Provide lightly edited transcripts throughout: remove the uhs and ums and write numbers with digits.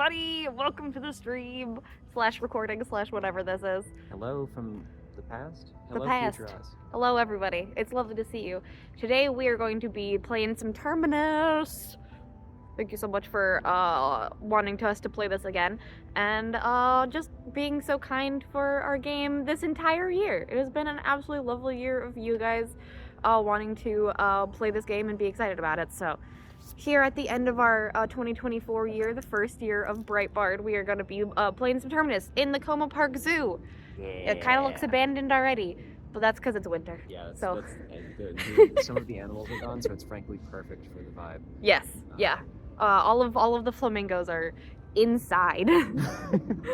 everybody! Welcome to the stream / recording / whatever this is. Hello from the past. The Hello, past. future us. Hello, everybody. It's lovely to see you. Today we are going to be playing some Terminus. Thank you so much for wanting us to play this again, and just being so kind for our game this entire year. It has been an absolutely lovely year of you guys wanting to play this game and be excited about it. So here at the end of our 2024 year, the first year of Breitbart, we are going to be playing some Terminus in the Como Park Zoo. Yeah. It kind of looks abandoned already, but that's because it's winter. Yeah, so some of the animals are gone, so it's frankly perfect for the vibe. Yes, yeah. All of the flamingos are inside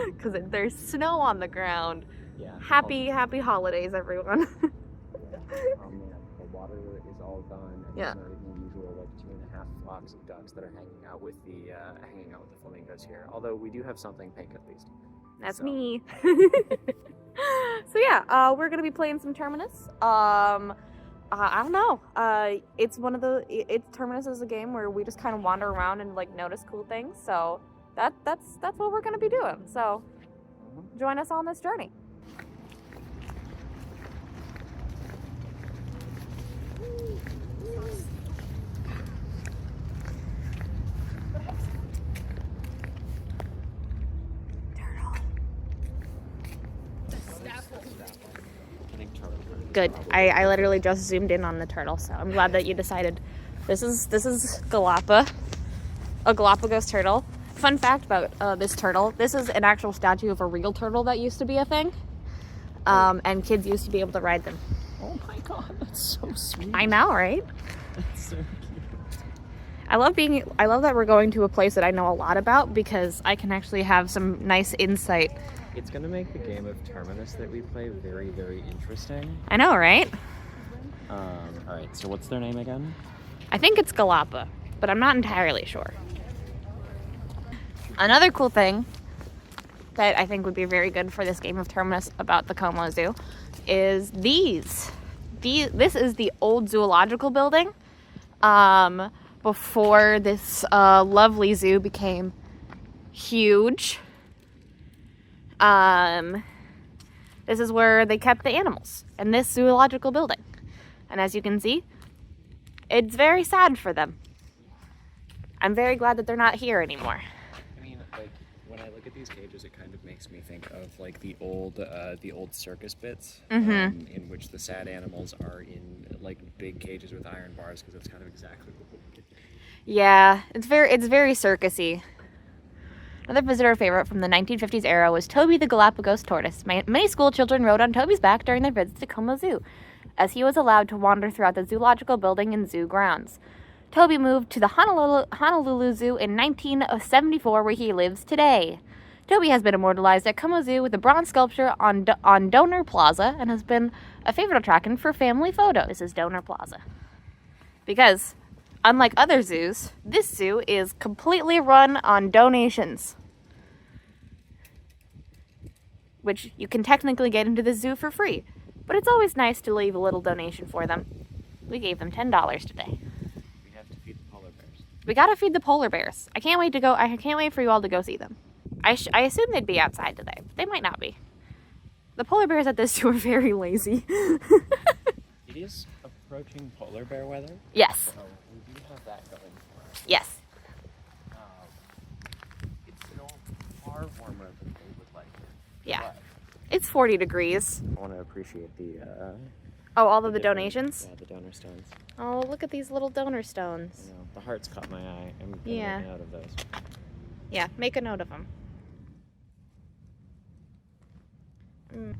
because there's snow on the ground. Yeah. Happy holidays, everyone. Oh man, the water is all gone. And Yeah. There's not even the usual like 2.5 flocks of ducks that are hanging out with the flamingos here. Although we do have something pink at least. That's So. me. So yeah, we're gonna be playing some Terminus. I don't know. It's Terminus is a game where we just kind of wander around and like notice cool things. So that's what we're gonna be doing. So join us on this journey. Good. I literally just zoomed in on the turtle, so I'm glad that you decided. This is a Galapagos turtle. Fun fact about this turtle: this is an actual statue of a real turtle that used to be a thing, and kids used to be able to ride them. Oh my god, that's so sweet. I know, right? That's so cute. I love that we're going to a place that I know a lot about because I can actually have some nice insight. It's gonna make the game of Terminus that we play very, very interesting. I know, right? Alright, so what's their name again? I think it's Galapa, but I'm not entirely sure. Another cool thing that I think would be very good for this game of Terminus about the Como Zoo is these. This is the old zoological building before this lovely zoo became huge. This is where they kept the animals in this zoological building. And as you can see, it's very sad for them. I'm very glad that they're not here anymore. I mean, like, when I look at these cages, it kind of makes me think of, like, the old circus bits, in which the sad animals are in, like, big cages with iron bars, because that's kind of exactly what we did. Yeah, it's very circusy. Another visitor favorite from the 1950s era was Toby the Galapagos tortoise. Many school children rode on Toby's back during their visits to Como Zoo, as he was allowed to wander throughout the zoological building and zoo grounds. Toby moved to the Honolulu Zoo in 1974, where he lives today. Toby has been immortalized at Como Zoo with a bronze sculpture on Donor Plaza and has been a favorite attraction for family photos. This is Donor Plaza. Because unlike other zoos, this zoo is completely run on donations. Which you can technically get into the zoo for free. But it's always nice to leave a little donation for them. We gave them $10 today. We have to feed the polar bears. We gotta feed the polar bears. I can't wait for you all to go see them. I assume they'd be outside today. But they might not be. The polar bears at this zoo are very lazy. It is approaching polar bear weather. Yes. So we do have that going for us. Yes. It's still far warmer than they would like. Yeah. But It's 40 degrees. I want to appreciate the All of the different- donations? Yeah, the donor stones. Oh, look at these little donor stones. You know, the hearts caught my eye. I'm gonna Yeah. make a note of those. Yeah, make a note of them.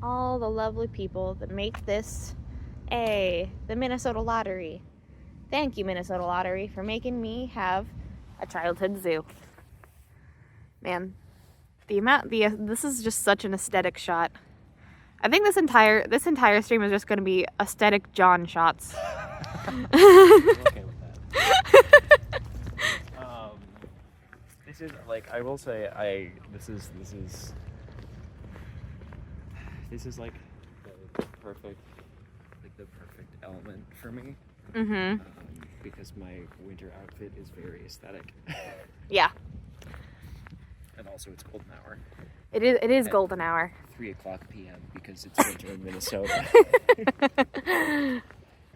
All the lovely people that make this the Minnesota Lottery. Thank you, Minnesota Lottery, for making me have a childhood zoo. Man, this is just such an aesthetic shot. I think this entire stream is just going to be aesthetic Jon shots. I'm okay with that. This is like I will say this is like the perfect element for me. Because my winter outfit is very aesthetic. Yeah. And also it's golden hour. It is golden hour. 3:00 p.m. because it's winter in Minnesota.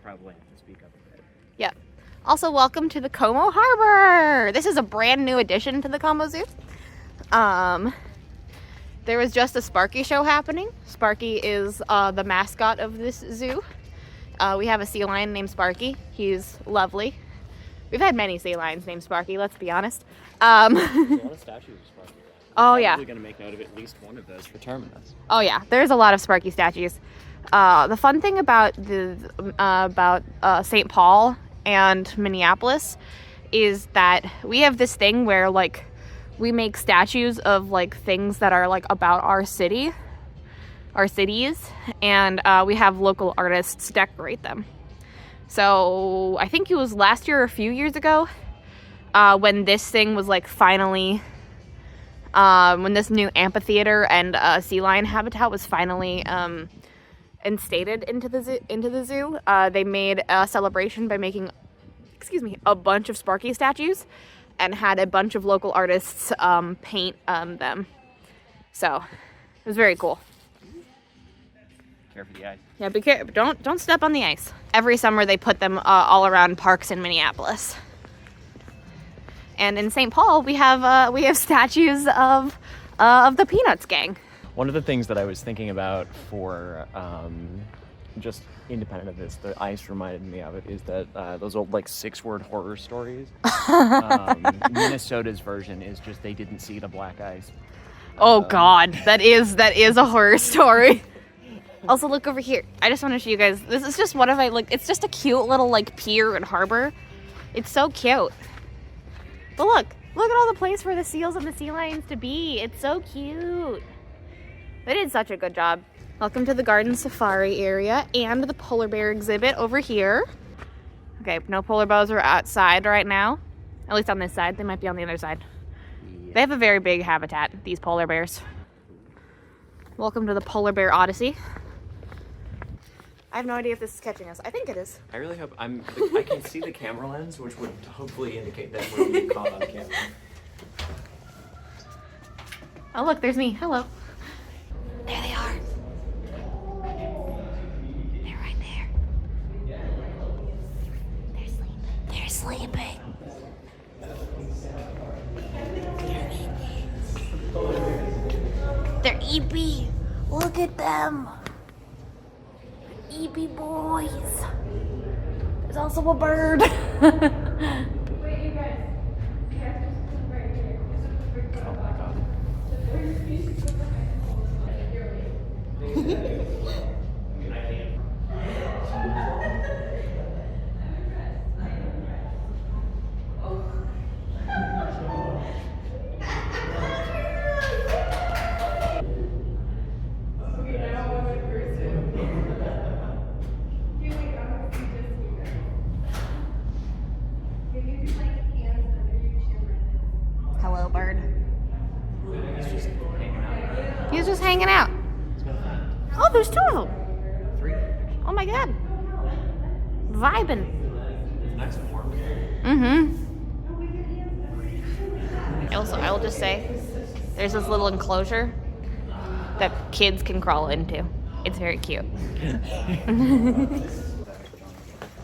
Probably have to speak up a bit. Yep. Also, welcome to the Como Harbor. This is a brand new addition to the Como Zoo. There was just a Sparky show happening. Sparky is the mascot of this zoo. We have a sea lion named Sparky. He's lovely. We've had many sea lions named Sparky, let's be honest. There's a lot of statues of Sparky. Oh, I'm yeah. probably going to make note of at least one of those for Terminus. Oh yeah, there's a lot of Sparky statues. The fun thing about St. Paul and Minneapolis is that we have this thing where like we make statues of like things that are like about our cities, and we have local artists decorate them. So I think it was last year or a few years ago when this thing was like finally, when this new amphitheater and sea lion habitat was finally instated into the zoo. They made a celebration by making, a bunch of Sparky statues, and had a bunch of local artists paint them. So it was very cool. Care for the ice. Yeah, be careful. Don't step on the ice. Every summer they put them all around parks in Minneapolis. And in St. Paul we have statues of the Peanuts gang. One of the things that I was thinking about for just independent of this, the ice reminded me of it, is that those old like 6-word horror stories. Minnesota's version is just they didn't see the black ice. Oh God, that is a horror story. Also, look over here. I just want to show you guys. This is just one of it's just a cute little like pier and harbor. It's so cute. But look at all the place for the seals and the sea lions to be. It's so cute. They did such a good job. Welcome to the garden safari area and the polar bear exhibit over here. Okay, no polar bears are outside right now. At least on this side. They might be on the other side. Yeah. They have a very big habitat, these polar bears. Welcome to the Polar Bear Odyssey. I have no idea if this is catching us. I think it is. I really hope I can see the camera lens, which would hopefully indicate that we're being caught on camera. Oh look, there's me. Hello. There they are. They're right there. They're sleeping. They're eepy. Look at them. Eepy boys. There's also a bird. Wait, you guys. You have to put right here. Oh my god. Hello, bird. He's just hanging out. He's just hanging out. Oh, there's 2 of them. 3. Oh my god. Vibing. It's nice and warm. Also, I will just say, there's this little enclosure that kids can crawl into. It's very cute.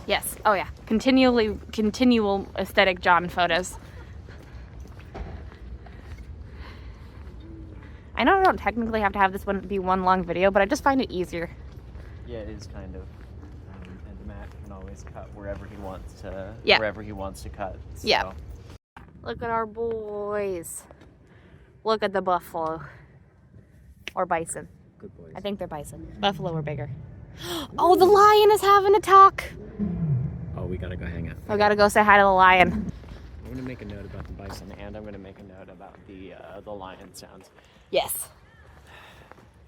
Yes. Oh yeah. Continual aesthetic John photos. I know I don't technically have to have this one be one long video, but I just find it easier. Yeah, it is kind of. And Matt can always cut wherever he wants to. Yeah. Wherever he wants to cut. So. Yeah. Look at our boys. Look at the buffalo. Or bison. Good boys. I think they're bison. Buffalo are bigger. Oh, the lion is having a talk. Oh, we gotta go hang out. I gotta go say hi to the lion. I'm gonna make a note about the bison, and I'm gonna make a note about the lion sounds. Yes.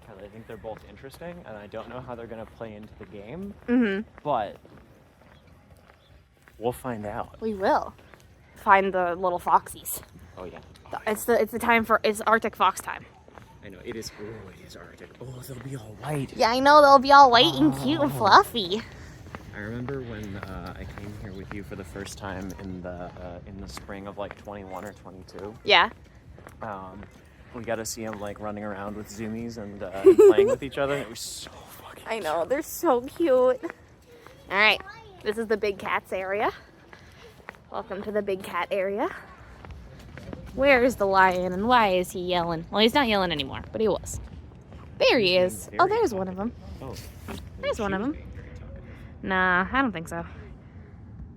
Because I think they're both interesting, and I don't know how they're gonna play into the game. Mm-hmm. But we'll find out. We will. Find the little foxies. Oh yeah. It's Arctic fox time. I know it is. Oh, it is Arctic. Oh, they'll be all white. Yeah, I know, they'll be all white and cute and fluffy. I remember when I came here with you for the first time in the spring of like 21 or 22. Yeah. we got to see them like running around with zoomies and playing with each other. It was so fucking I know, they're so cute. All right, this is the big cats area. Welcome to the big cat area. Where is the lion and why is he yelling? Well, he's not yelling anymore, but he was. There he is. Oh, there's one of them. Oh, There's one of them. Nah, I don't think so.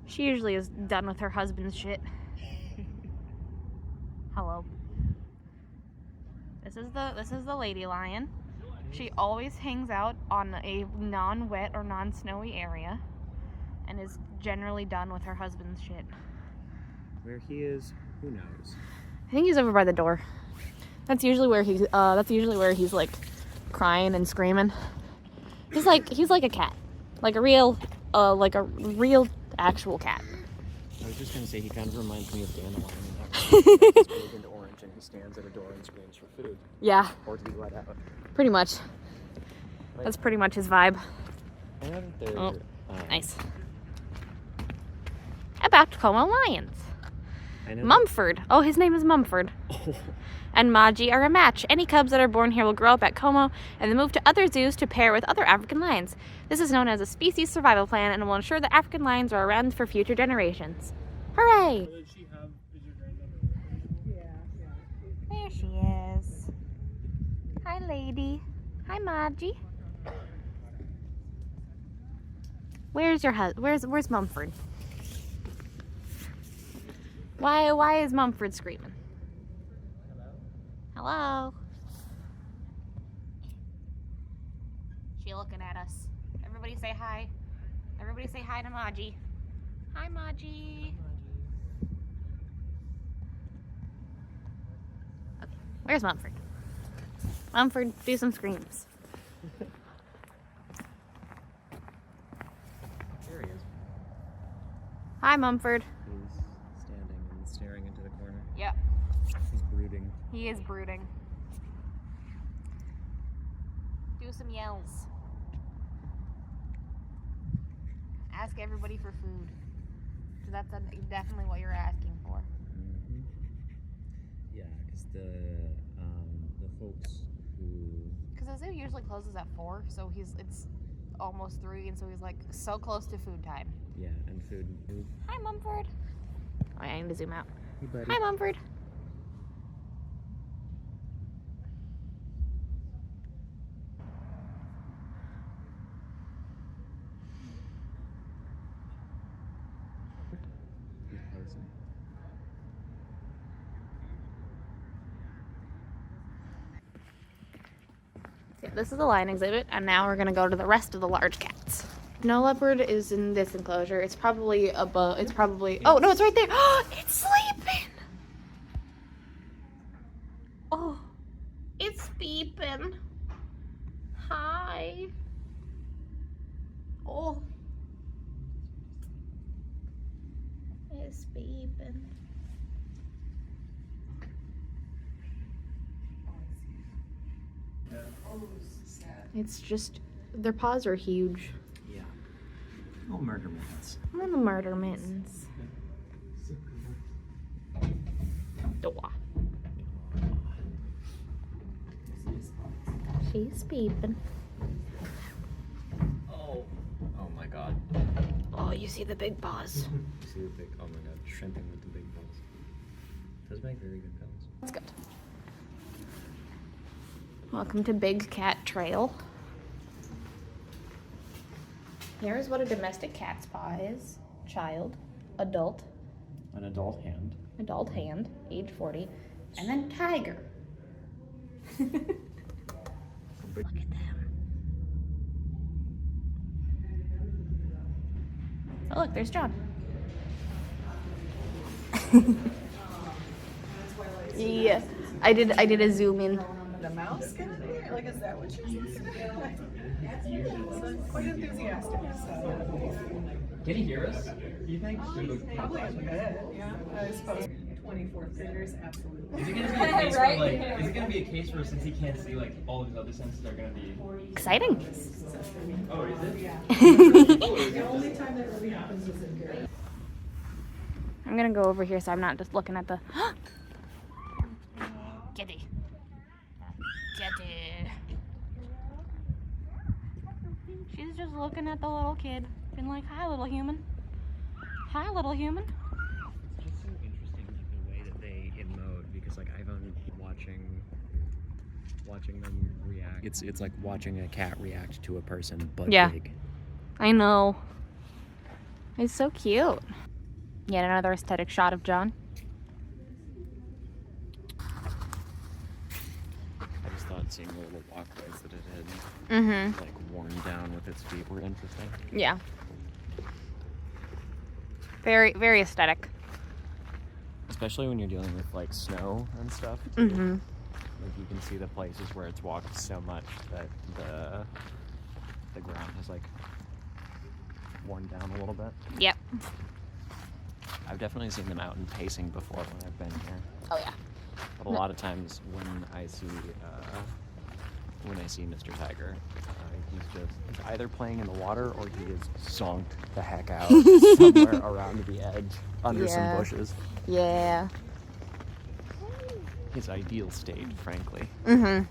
She usually is done with her husband's shit. Hello. This is the lady lion. She always hangs out on a non-wet or non-snowy area and is generally done with her husband's shit. Where he is, who knows? I think he's over by the door. That's usually where he's like crying and screaming. He's like a cat. Like a real actual cat. I was just gonna say he kind of reminds me of Dandelion. He's big and orange, and he stands at a door and screams for food. Yeah. Or to be let out. Pretty much. That's pretty much his vibe. Oh, Nice. About Como Lions. Mumford. Oh, his name is Mumford. And Maji are a match. Any cubs that are born here will grow up at Como and then move to other zoos to pair with other African lions. This is known as a species survival plan and will ensure that African lions are around for future generations. Hooray! There she is. Hi, lady. Hi, Maji. Where's your where's Mumford? Why is Mumford screaming? Hello? She looking at us. Everybody say hi. Everybody say hi to Maji. Hi, Maji. Okay, where's Mumford? Mumford, do some screams. There he is. Hi, Mumford. He's standing and staring into the corner. Yep. He's brooding. He is brooding. Do some yells. Ask everybody for food. So that's definitely what you're asking for. Mm-hmm. Yeah, because the folks who... Because the zoo usually closes at 4, so it's almost 3, and so he's like so close to food time. Yeah, and food. Hi, Mumford. Oh, I need to zoom out. Hey, buddy. Hi, Mumford. Yeah, this is the lion exhibit, and now we're gonna go to the rest of the large cats. Snow leopard is in this enclosure. It's probably above. It's probably. Oh no, it's right there. Oh, it's sleeping. Oh, it's beeping. Hi. Oh, it's beeping. It's just, their paws are huge. Yeah. Oh, murder mittens. We're the murder mittens. Door. She's peeping. Oh. Oh my god. Oh, you see the big paws. You see the big, oh my god, shrimping with the big balls. Those make very good pills. That's good. Welcome to Big Cat Trail. Here's what a domestic cat's paw is. Child, adult, An adult hand. age 40, and then tiger. Look at them. Oh look, there's John. Yeah, I did a zoom in. The mouse kind of thing? Like, is that what you're saying? Quite enthusiastic. So. Can he hear us? Do you think? Probably a bit, yeah. I suppose 24th graders, absolutely. Is it gonna be a case where, like, is it gonna be a case where, since he can't see, like, all of his other senses are gonna be Exciting. Oh, is it? Yeah. The only time that really happens is in here. I'm gonna go over here so I'm not just looking at the kitty. She's just looking at the little kid, being like, "Hi, little human. Hi, little human." It's just so interesting, like the way that they emote, because like I've been watching them react. It's like watching a cat react to a person, but Yeah. big. I know. It's so cute. Yet another aesthetic shot of John. I just thought seeing the little walkways that it had Mm-hmm. like worn down with its feet were interesting. Yeah. Very, very aesthetic. Especially when you're dealing with like snow and stuff. Too. Mm-hmm. Like you can see the places where it's walked so much that the ground has like worn down a little bit. Yep. I've definitely seen them out and pacing before when I've been here. Oh yeah. But a lot of times when I see Mr. Tiger, he's either playing in the water or he is zonked the heck out somewhere around the edge under some Yeah. bushes. Yeah. His ideal state, frankly. Mm-hmm.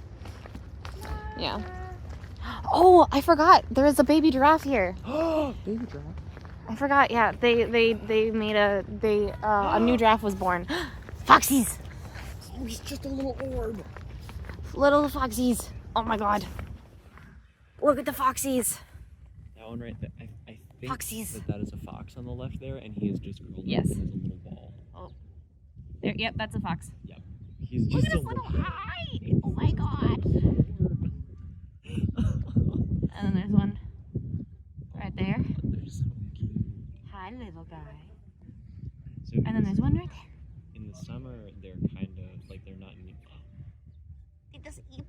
Yeah. Oh, I forgot. There is a baby giraffe here. Baby giraffe. I forgot. Yeah, they made a new giraffe was born. Foxies. Oh, he's just a little orb. Little foxies. Oh my god. Look at the foxies. That one right there. I think Foxies. that is a fox on the left there, and he is just curled Yes. up as a little ball. Oh. There. Yep, that's a fox. Yep. He's Look just at his little eye. Oh my god. And then there's one right there. They're so cute. Hi, little guy. So And then there's one right there. in the summer, they're kind of like they're not. It doesn't eat.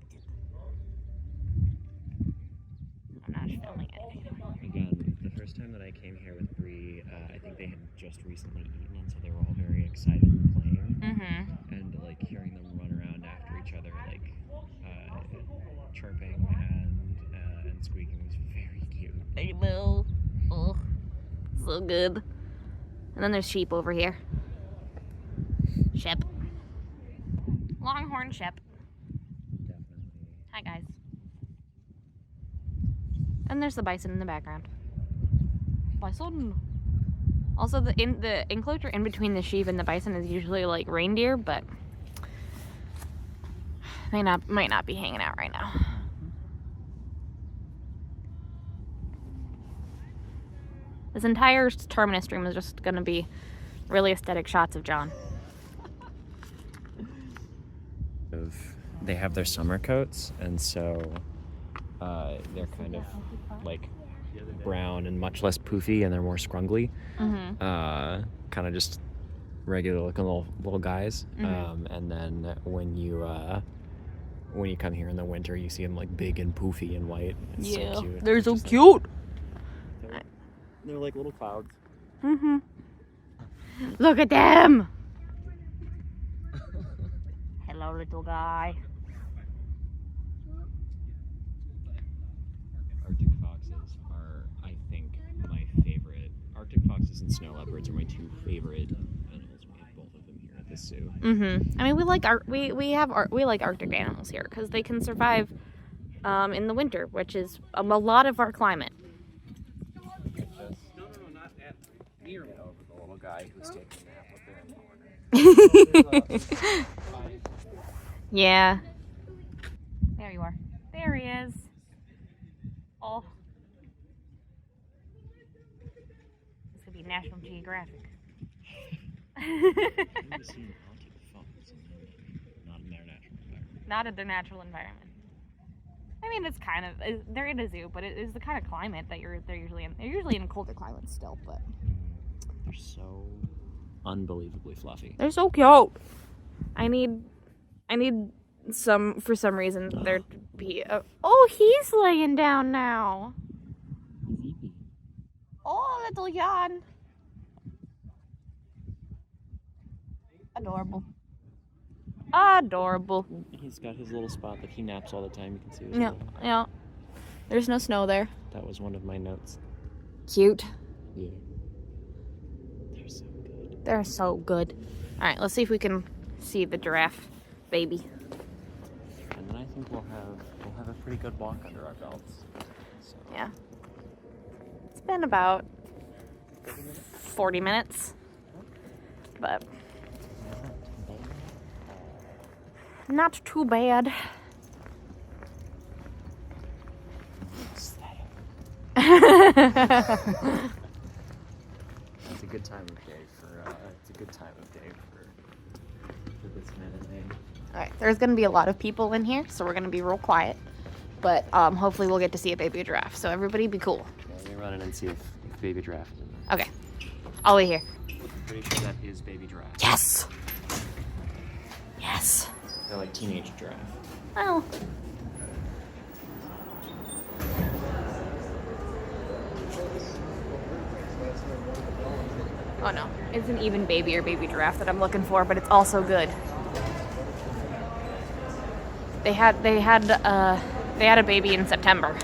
I'm not filming it. Again, the first time that I came here with Bri, I think they had just recently eaten, and so they were all very excited and playing. Mm-hmm. And like hearing them run around after each other, like chirping and squeaking was very cute. They will. Oh, so good. And then there's sheep over here. Shep. Longhorn Shep. Definitely. Hi, guys. And there's the bison in the background. Bison. Also, the enclosure in between the sheep and the bison is usually like reindeer, but might not be hanging out right now. This entire Terminus stream is just gonna be really aesthetic shots of John. They have their summer coats, and so they're kind of like brown and much less poofy, and they're more scrungly. Mm-hmm. Kind of just regular looking little guys. Mhm. And then when you come here in the winter, you see them like big and poofy and white. It's so cute. they're so Just, like, cute. they're like little clouds. Mm-hmm. Look at them. Hello, little guy. Arctic foxes are, I think, my favorite. Arctic foxes and snow leopards are my two favorite animals. We have both of them here at the zoo. Mm-hmm. I mean, we like we like Arctic animals here because they can survive in the winter, which is a lot of our climate. Not at near over the little guy who's taking a nap up there in the corner. Yeah. There you are. There he is. Oh. This could be National Geographic. I've never seen Arctic fox not in their natural environment. Not in their natural environment. I mean, it's kind of they're in a zoo, but it is the kind of climate that they're usually in. They're usually in colder climates still, but They're so unbelievably fluffy. they're so cute. I need for some reason there to be oh, he's laying down now. Oh, little Jan. Adorable. Adorable. He's got his little spot that he naps all the time. You can see his Yeah, little- yeah. There's no snow there. That was one of my notes. Cute. Yeah. They're so good. They're so good. All right, let's see if we can see the giraffe baby. And then I think we'll have a pretty good walk under our belts. So Yeah. been about 40 minutes, but not too bad. It's a good time of day for this kind of thing. Alright, there's gonna be a lot of people in here, so we're gonna be real quiet. But hopefully we'll get to see a baby giraffe, so everybody be cool. Yeah, let me run in and see if baby giraffe is in there. Okay, I'll wait here. I'm pretty sure that is baby giraffe. Yes! Yes! They're like teenage giraffe. Oh. Oh no, it's an even baby or baby giraffe that I'm looking for, but it's also good. They had a baby in September.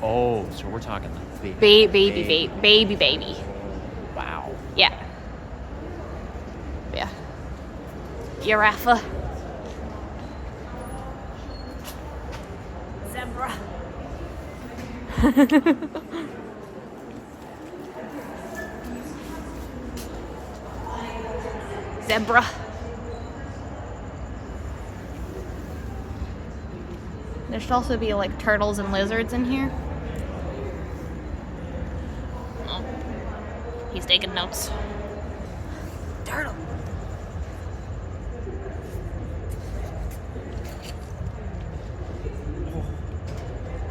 Oh, so we're talking like baby. Wow. Yeah. Yeah. Giraffe. Zebra. Zebra. There should also be like turtles and lizards in here. Oh. He's taking notes. Turtle.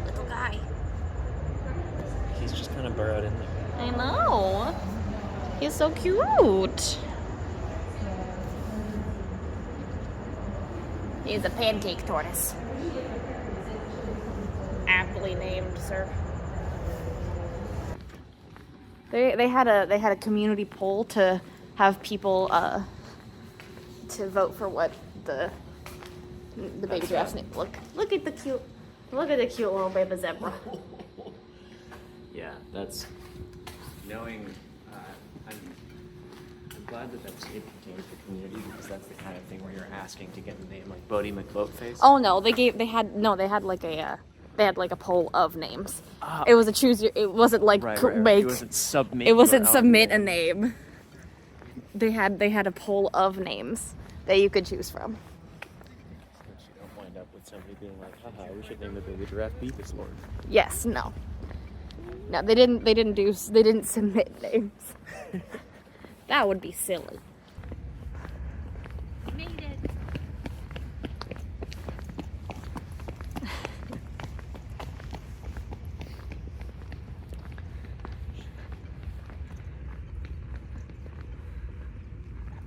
Little guy. He's just kind of burrowed in there. I know. He's so cute. He's a pancake tortoise. Aptly named, sir. They had a community poll to have people to vote for what the baby giraffe's name. Look at the cute little baby zebra. Yeah, that's knowing. I'm glad that it contains the community, because that's the kind of thing where you're asking to get a name like Bodie McBoatface. Oh no, they had like a poll of names. It was a choose your. It wasn't like Right. make. It wasn't submit. It wasn't your submit a own. name. They had a poll of names that you could choose from. So that you don't wind up with somebody being like, haha, we should name the baby giraffe Beavis Lord. Yes, no. No, they didn't submit names. That would be silly. Made it.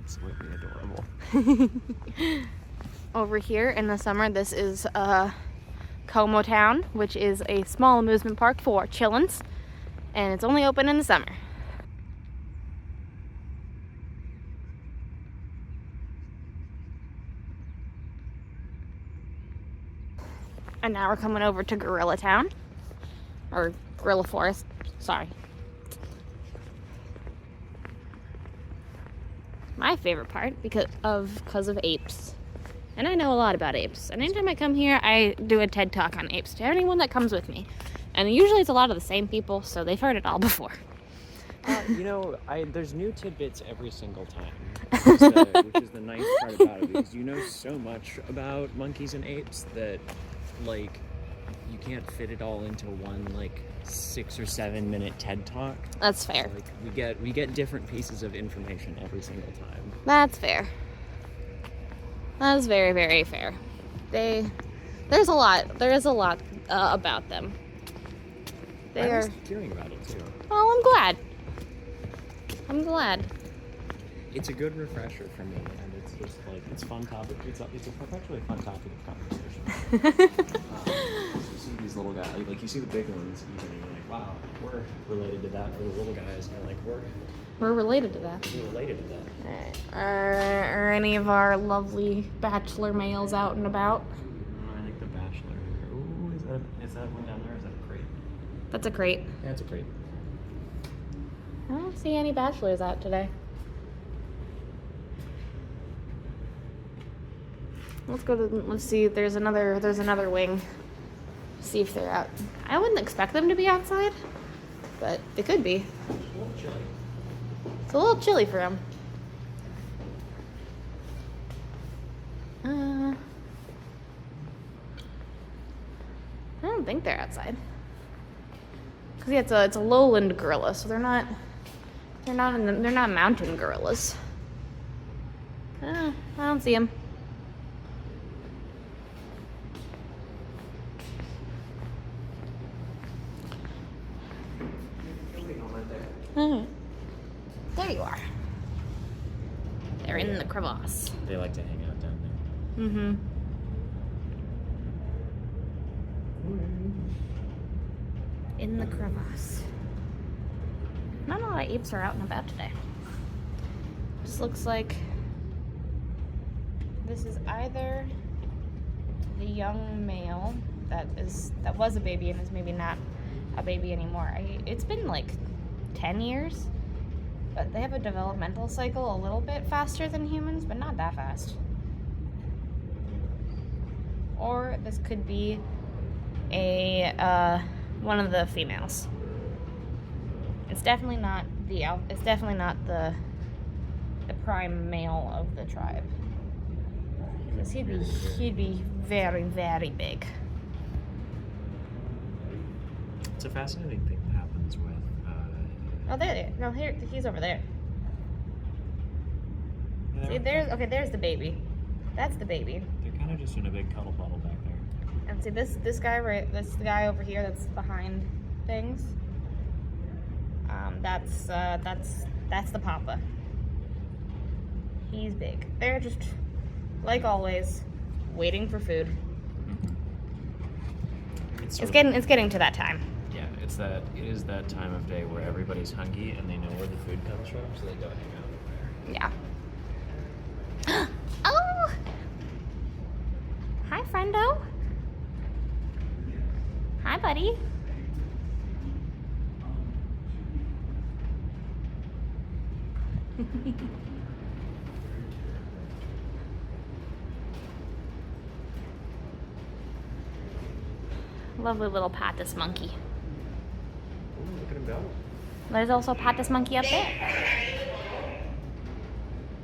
Absolutely adorable. Over here in the summer, this is Como Town, which is a small amusement park for chillins, and it's only open in the summer. And now we're coming over to Gorilla Town, or Gorilla Forest, sorry. My favorite part because of apes. And I know a lot about apes. And anytime I come here, I do a TED Talk on apes to anyone that comes with me. And usually it's a lot of the same people, so they've heard it all before. There's new tidbits every single time, which is the nice part about it, because you know so much about monkeys and apes that, like, you can't fit it all into one, like, 6 or 7 minute TED Talk. That's fair. So, like, we get different pieces of information every single time. That's fair. That is very, very fair. There is a lot about them. I was hearing about it too. Oh, I'm glad. It's a good refresher for me, and it's just like, it's fun topic. It's a perpetually fun topic of conversation. You see these little guys, like you see the big ones, and you're like, wow, we're related to that. For the little guys, and you're like, We're related to that. we're related to that. Alright. Are any of our lovely bachelor males out and about? I think the Bachelor. Ooh, is that one down there? Is that a crate? That's a crate. Yeah, it's a crate. I don't see any bachelors out today. Let's see, there's another wing. See if they're out. I wouldn't expect them to be outside. but they could be. It's a little chilly for them. I don't think they're outside. Cause yeah, it's a lowland gorilla, so they're not mountain gorillas. I don't see them. There you are. They're in the crevasse. They like to hang out down there. Mm-hmm. In the crevasse. Not a lot of apes are out and about today. Just looks like this is either the young male that was a baby and is maybe not a baby anymore. It's been like 10 years, but they have a developmental cycle a little bit faster than humans, but not that fast. Or this could be a one of the females. It's definitely not the prime male of the tribe. Because he'd be very, very big. It's a fascinating thing that happens with. He's over there. Yeah, See, there's the baby. That's the baby. They're kind of just in a big cuddle bundle back there. And see this guy over here that's behind things. That's the papa. He's big. They're just, like always, waiting for food. It's getting to that time. Yeah, it is that time of day where everybody's hungry and they know where the food comes from, so they go hang out over there. Yeah. Oh! Hi, friendo. Hi, buddy. Lovely little Patus monkey. Ooh, look at him go. There's also a Patus monkey up there.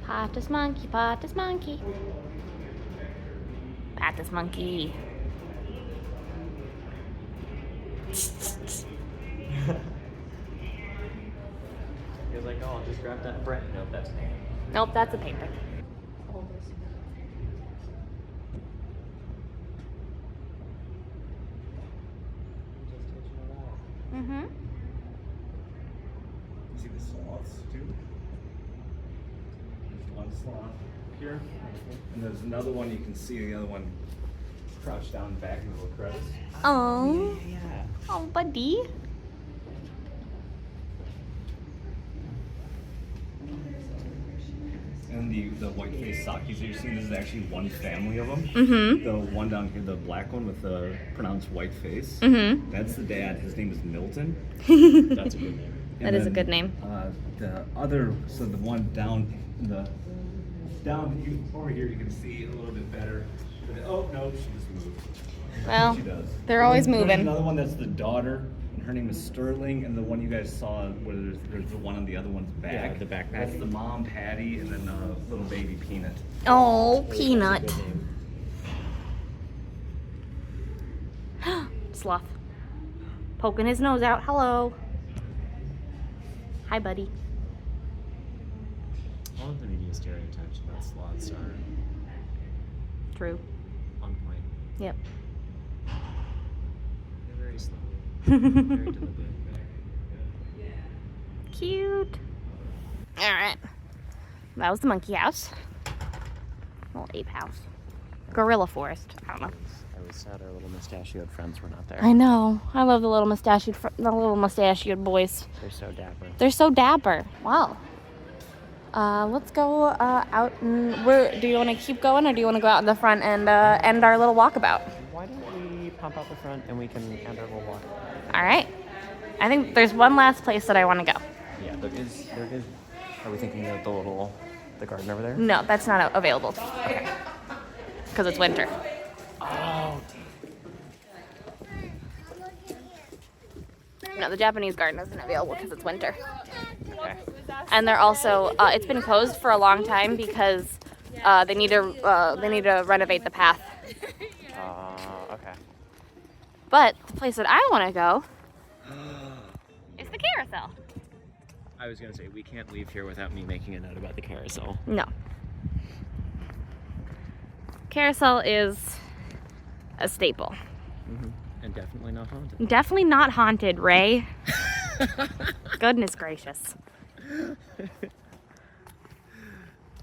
Patus monkey, Patus monkey. Patus monkey. He was like, oh, I'll just grab that bread. Nope, that's an animal. Nope, that's a painting. Mm-hmm. You see the sloths too? There's one sloth here, and there's another one. You can see the other one crouched down back in the little crevice. Oh. Yeah. Oh, buddy. And the white-faced sakis that you're seeing, this is actually one family of them. Mm-hmm. The one down here, the black one with the pronounced white face, Mm-hmm. that's the dad. His name is Milton. That's a good name. That is a good name. The other, so the one down over here, you can see a little bit better. But, oh no, she just moved. Well, She does. they're always There's moving. another one that's the daughter, and her name is Sterling, and the one you guys saw where there's the one on the other one's back. Yeah, the back That's Patty. the mom Patty, and then little baby Peanut. Oh, That's a Peanut. good name. Sloth. Poking his nose out. Hello. Hi, buddy. All of the media stereotypes about sloths are True. on point. Yep. They're very slow. Very deliberate. Cute. All right. That was the monkey house. Little ape house. Gorilla forest. I don't know. I was sad our little mustachioed friends were not there. I know. I love the little mustachioed boys. They're so dapper. They're so dapper. Wow. Let's go out and do you want to keep going or do you want to go out in the front and end our little walkabout? Why don't we pump out the front and we can end our little walk? All right. I think there's one last place that I want to go. Yeah, there is. Are we thinking of the garden over there? No, that's not available. Okay. Because it's winter. Oh, No, the Japanese garden isn't available because it's winter. Okay. And they're also, it's been closed for a long time because they need to renovate the path. Okay. But the place that I want to go is the carousel. I was gonna say, we can't leave here without me making a note about the carousel. No. Carousel is a staple. And definitely not haunted. Definitely not haunted, Ray. Goodness gracious.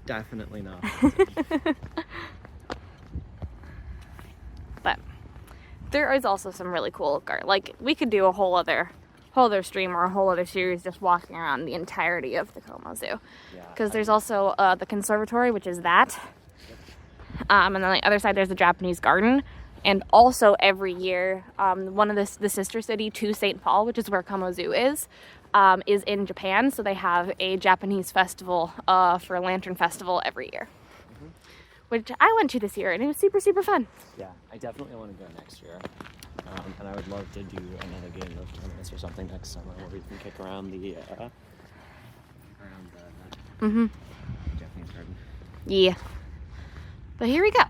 Definitely not haunted. But there is also some really cool like we could do a whole other stream or a whole other series just walking around the entirety of the Como Zoo. Because there's also the conservatory, which is that. And then on the other side there's the Japanese garden. And also every year, one of the sister city to St. Paul, which is where Como Zoo is in Japan. So they have a Japanese festival for a Lantern Festival every year. Which I went to this year, and it was super, super fun. Yeah, I definitely want to go next year. And I would love to do another game of Terminus or something next summer where we can kick around the Japanese garden. Yeah. But here we go.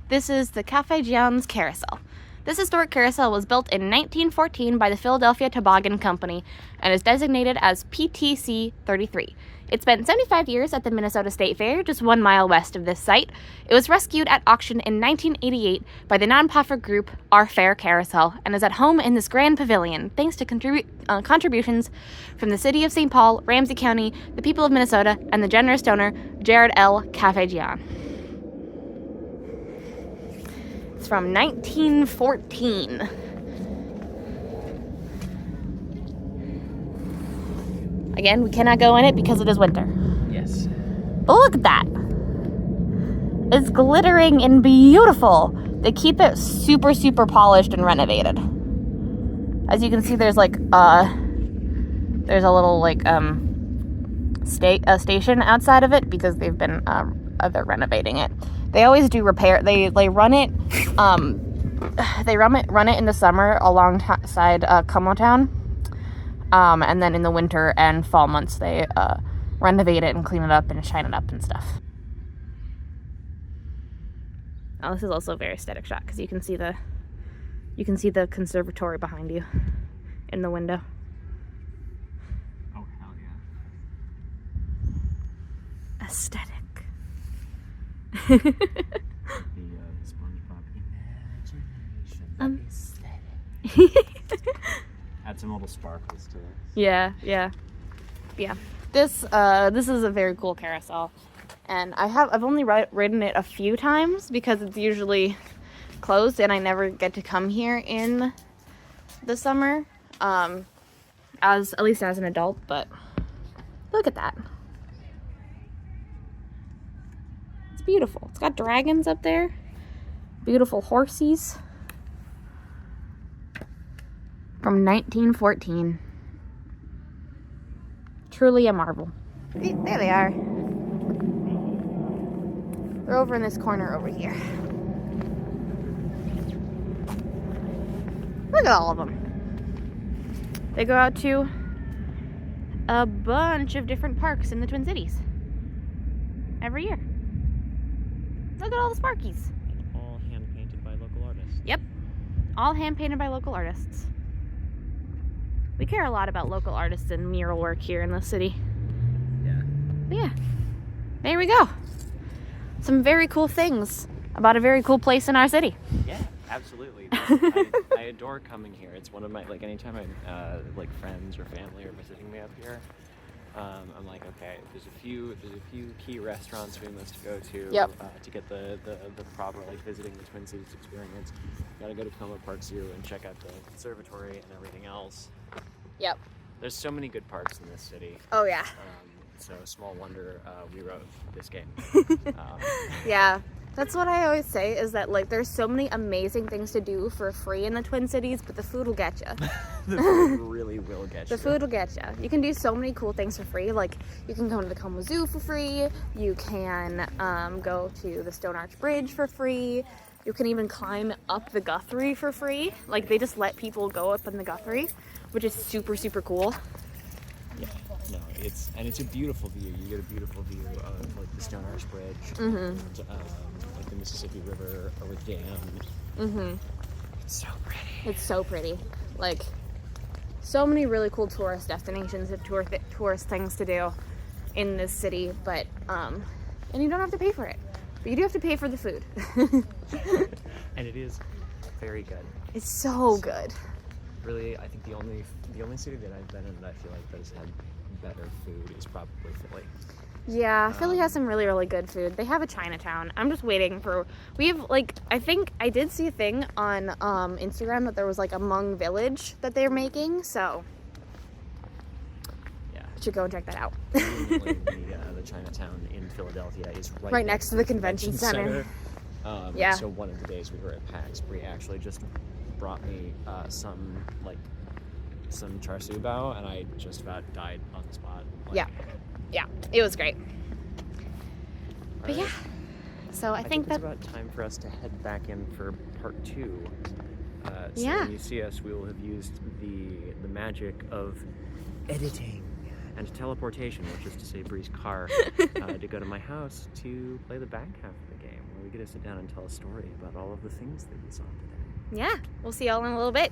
This is the Cafe Gion's Carousel. This historic carousel was built in 1914 by the Philadelphia Toboggan Company and is designated as PTC 33. It spent 75 years at the Minnesota State Fair, just 1 mile west of this site. It was rescued at auction in 1988 by the nonprofit group Our Fair Carousel and is at home in this grand pavilion, thanks to contributions from the city of St. Paul, Ramsey County, the people of Minnesota, and the generous donor Jared L. Cafe Gion. It's from 1914. Again, we cannot go in it because it is winter. Yes. But look at that. It's glittering and beautiful. They keep it super, super polished and renovated. As you can see, there's like there's a little like station outside of it because they've been they're renovating it. They always do repair. They run it in the summer alongside Como Town. And then in the winter and fall months, they renovate it and clean it up and shine it up and stuff. Now this is also a very aesthetic shot because you can see the conservatory behind you in the window. Oh, hell yeah. Aesthetic. The SpongeBob imagination. Aesthetic. Add some little sparkles to it. Yeah. This is a very cool carousel, and I've only ridden it a few times because it's usually closed, and I never get to come here in the summer, at least as an adult. But look at that. It's beautiful. It's got dragons up there, beautiful horsies. From 1914. Truly a marvel. There they are. They're over in this corner over here. Look at all of them. They go out to a bunch of different parks in the Twin Cities every year. Look at all the Sparkies. All hand painted by local artists. Yep. All hand painted by local artists. We care a lot about local artists and mural work here in the city. Yeah. But yeah, there we go. Some very cool things about a very cool place in our city. Yeah, absolutely. I adore coming here. It's one of my, like, anytime I like friends or family are visiting me up here, I'm like, okay, there's a few key restaurants we must go to. Yep. To get the proper, like, visiting the Twin Cities experience. Gotta go to Como Park Zoo and check out the conservatory and everything else. Yep. There's so many good parks in this city. Oh yeah. So small wonder we wrote this game. Yeah. That's what I always say is that, like, there's so many amazing things to do for free in the Twin Cities, but the food will get you. The food really will get you. The food will get you. You can do so many cool things for free. Like, you can go to the Como Zoo for free. You can go to the Stone Arch Bridge for free. You can even climb up the Guthrie for free. Like, they just let people go up in the Guthrie, which is super, super cool. Yeah, no, it's a beautiful view. You get a beautiful view of like the Stone Arch Bridge, and like the Mississippi River or dam. It's so pretty. It's so pretty. Like, so many really cool tourist destinations and tourist things to do in this city, but and you don't have to pay for it, but you do have to pay for the food. And it is very good. It's so good. Really, I think the only city that I've been in that I feel like that has had better food is probably Philly. Yeah, Philly has some really, really good food. They have a Chinatown. I'm just waiting for, we have like, I think I did see a thing on Instagram that there was like a Hmong village that they're making, so Yeah. should go and check that out. The Chinatown in Philadelphia is Right next to the convention center. Yeah. So one of the days we were at PAX, Bri actually just brought me some char siu bao, and I just about died on the spot. Like, Yeah, it was great. But right. yeah, so I think it's that, about time for us to head back in for part 2. So Yeah. when you see us, we will have used the magic of editing and teleportation, which is to say Bri's car, to go to my house to play the back half of the game, where we get to sit down and tell a story about all of the things that we saw today. yeah, we'll see y'all in a little bit.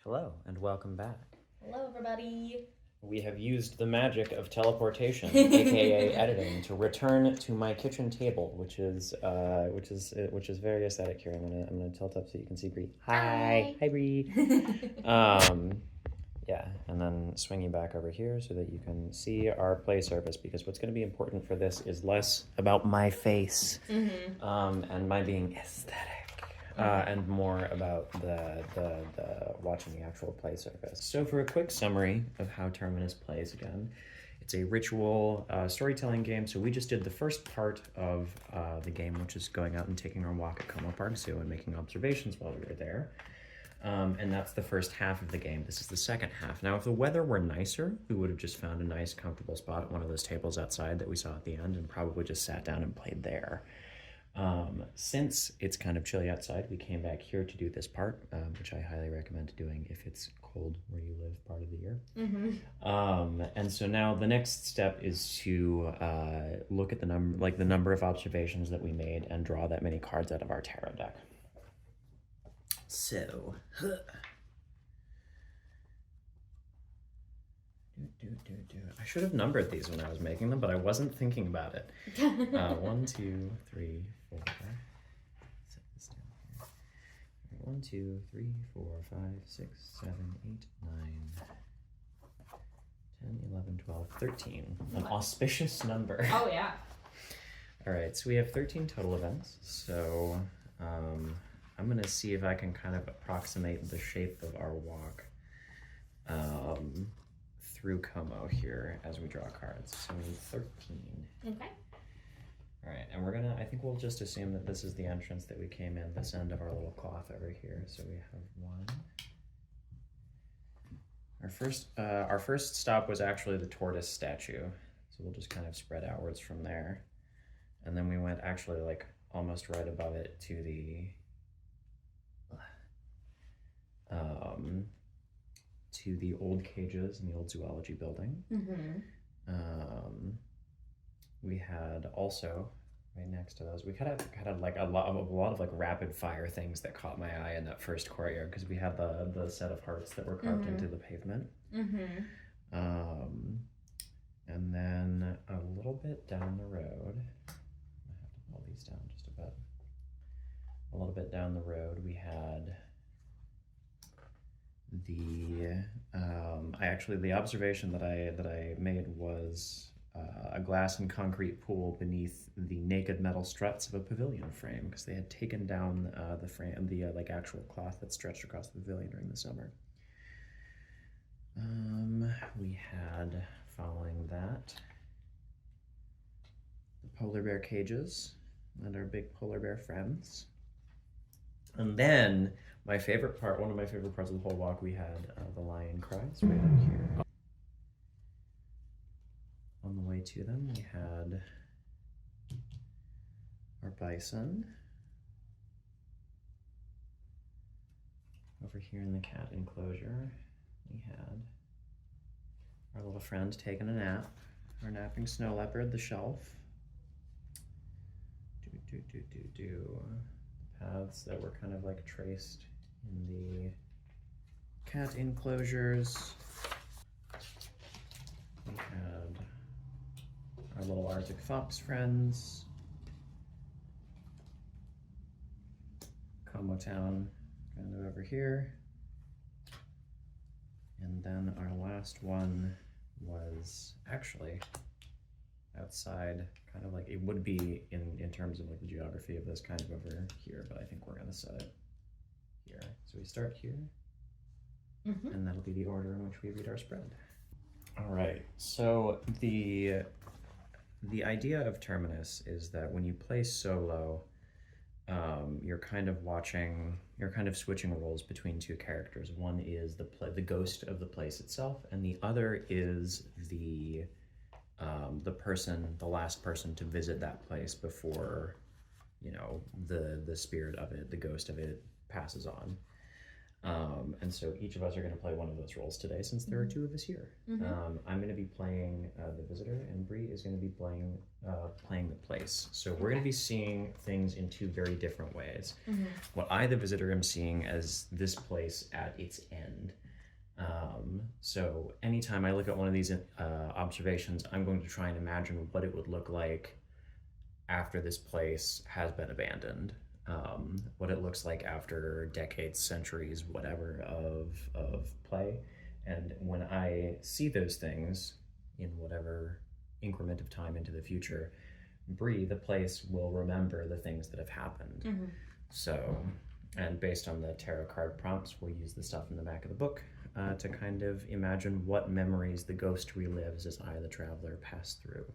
Hello, and welcome back. Hello, everybody. We have used the magic of teleportation, aka editing, to return to my kitchen table, which is very aesthetic here. I'm gonna tilt up so you can see Bri. Hi, Bri. Yeah, and then swing you back over here so that you can see our play surface, because what's going to be important for this is less about my face and my being aesthetic, and more about the watching the actual play surface. So for a quick summary of how Terminus plays again, it's a ritual storytelling game. So we just did the first part of the game, which is going out and taking our walk at Como Park Zoo and making observations while we were there. And that's the first half of the game. This is the second half. Now, if the weather were nicer, we would have just found a nice, comfortable spot at one of those tables outside that we saw at the end and probably just sat down and played there. Since it's kind of chilly outside, we came back here to do this part, which I highly recommend doing if it's cold where you live part of the year. And so now the next step is to look at the number of observations that we made and draw that many cards out of our tarot deck. So, I should have numbered these when I was making them, but I wasn't thinking about it. 1, 2, 3, 4, 5. Set this down here. 1, 2, 3, 4, 5, 6, 7, 8, 9, 10, 11, 12, 13. An auspicious number. Oh, yeah. All right, so we have 13 total events. So, I'm gonna see if I can kind of approximate the shape of our walk through Como here as we draw cards. So we need 13. Okay. All right, and I think we'll just assume that this is the entrance that we came in, this end of our little cloth over here. So we have 1. Our first stop was actually the tortoise statue. So we'll just kind of spread outwards from there. And then we went actually like almost right above it to the old cages in the old zoology building. We had also right next to those, we had like a lot of like rapid fire things that caught my eye in that first courtyard, because we had the set of hearts that were carved into the pavement. And then a little bit down the road, I have to pull these down just a bit. A little bit down the road, we had the observation that I made was a glass and concrete pool beneath the naked metal struts of a pavilion frame, because they had taken down the frame, like actual cloth that stretched across the pavilion during the summer. We had, following that, the polar bear cages and our big polar bear friends. And then one of my favorite parts of the whole walk, we had the lion cries right up here. On the way to them, we had our bison over here in the cat enclosure, we had our little friend taking a nap. Our napping snow leopard, the shelf. Paths that were kind of like traced in the cat enclosures. We had our little Arctic fox friends. Como Town kind of over here. And then our last one was actually outside, kind of like it would be in terms of like the geography of this kind of over here, but I think we're gonna set it here. So we start here, and that'll be the order in which we read our spread. All right, so the idea of Terminus is that when you play solo, you're kind of switching roles between two characters. One is the ghost of the place itself, and the other is the last person to visit that place before, you know, the spirit of it, the ghost of it, passes on. And so each of us are going to play one of those roles today, since there are two of us here. I'm going to be playing the visitor, and Bri is going to be playing the place. So we're going to be seeing things in two very different ways. What I, the visitor, am seeing as this place at its end. So anytime I look at one of these observations, I'm going to try and imagine what it would look like after this place has been abandoned. What it looks like after decades, centuries, whatever of play. And when I see those things in whatever increment of time into the future, Bri, the place, will remember the things that have happened. So, and based on the tarot card prompts, we'll use the stuff in the back of the book to kind of imagine what memories the ghost relives as I, the traveler, pass through.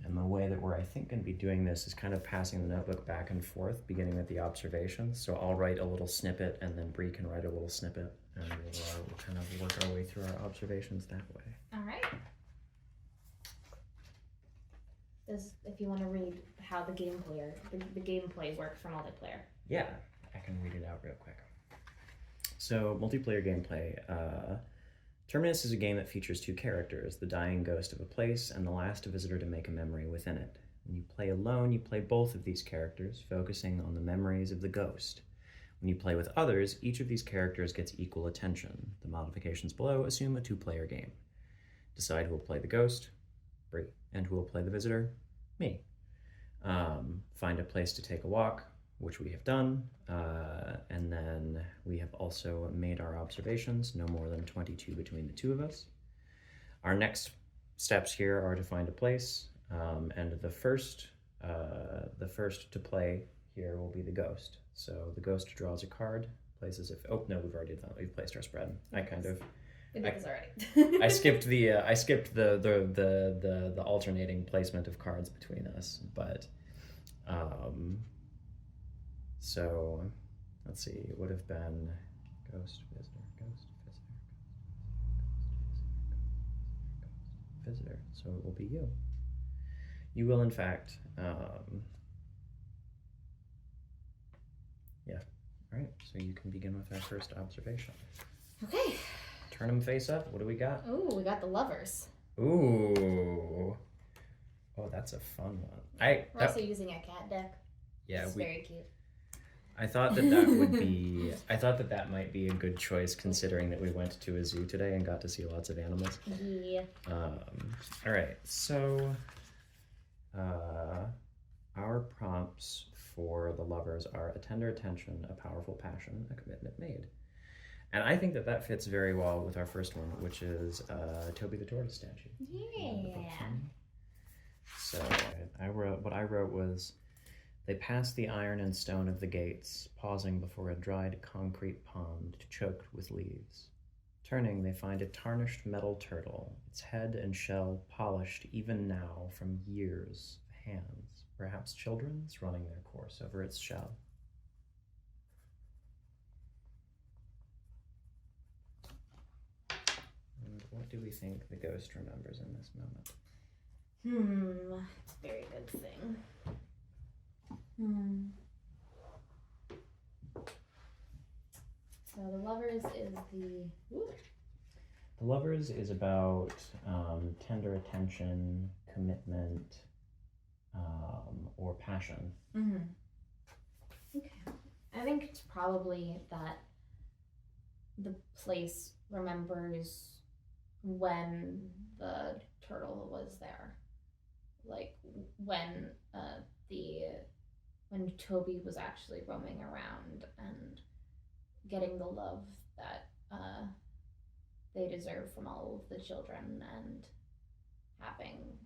And the way that we're, I think, going to be doing this is kind of passing the notebook back and forth, beginning with the observations. So I'll write a little snippet, and then Bri can write a little snippet, and we'll kind of work our way through our observations that way. All right. If you want to read how the gameplay works for multiplayer. Yeah, I can read it out real quick. So multiplayer gameplay. Terminus is a game that features two characters, the dying ghost of a place and the last visitor to make a memory within it. When you play alone, you play both of these characters, focusing on the memories of the ghost. When you play with others, each of these characters gets equal attention. The modifications below assume a two-player game. Decide who will play the ghost, Bri, and who will play the visitor, me. Find a place to take a walk, which we have done, and then we have also made our observations, no more than 22 between the two of us. Our next steps here are to find a place, and the first to play here will be the ghost. So the ghost draws a card, places it. Oh no, we've already done. We've placed our spread. I kind of. We did this already. I skipped the alternating placement of cards between us, but. So, let's see, it would have been ghost, visitor, ghost, visitor, ghost, visitor. So it will be you. You will, in fact, yeah. All right, so you can begin with our first observation. Okay. Turn them face up. What do we got? Ooh, we got the lovers. Ooh. Oh, that's a fun one. We're also using a cat deck. Yeah, it's very cute. I thought that would be. I thought that might be a good choice, considering that we went to a zoo today and got to see lots of animals. Yeah. All right. So, our prompts for the lovers are a tender attention, a powerful passion, a commitment made, and I think that fits very well with our first one, which is Toby the tortoise statue. Yeah. So what I wrote was. They pass the iron and stone of the gates, pausing before a dried concrete pond choked with leaves. Turning, they find a tarnished metal turtle, its head and shell polished even now from years of hands, perhaps children's, running their course over its shell. And what do we think the ghost remembers in this moment? It's a very good thing. So the Lovers is the. The Lovers is about tender attention, commitment, or passion. Mm-hmm. Okay. I think it's probably that the place remembers when the turtle was there. Like when when Toby was actually roaming around and getting the love that they deserve from all of the children, and having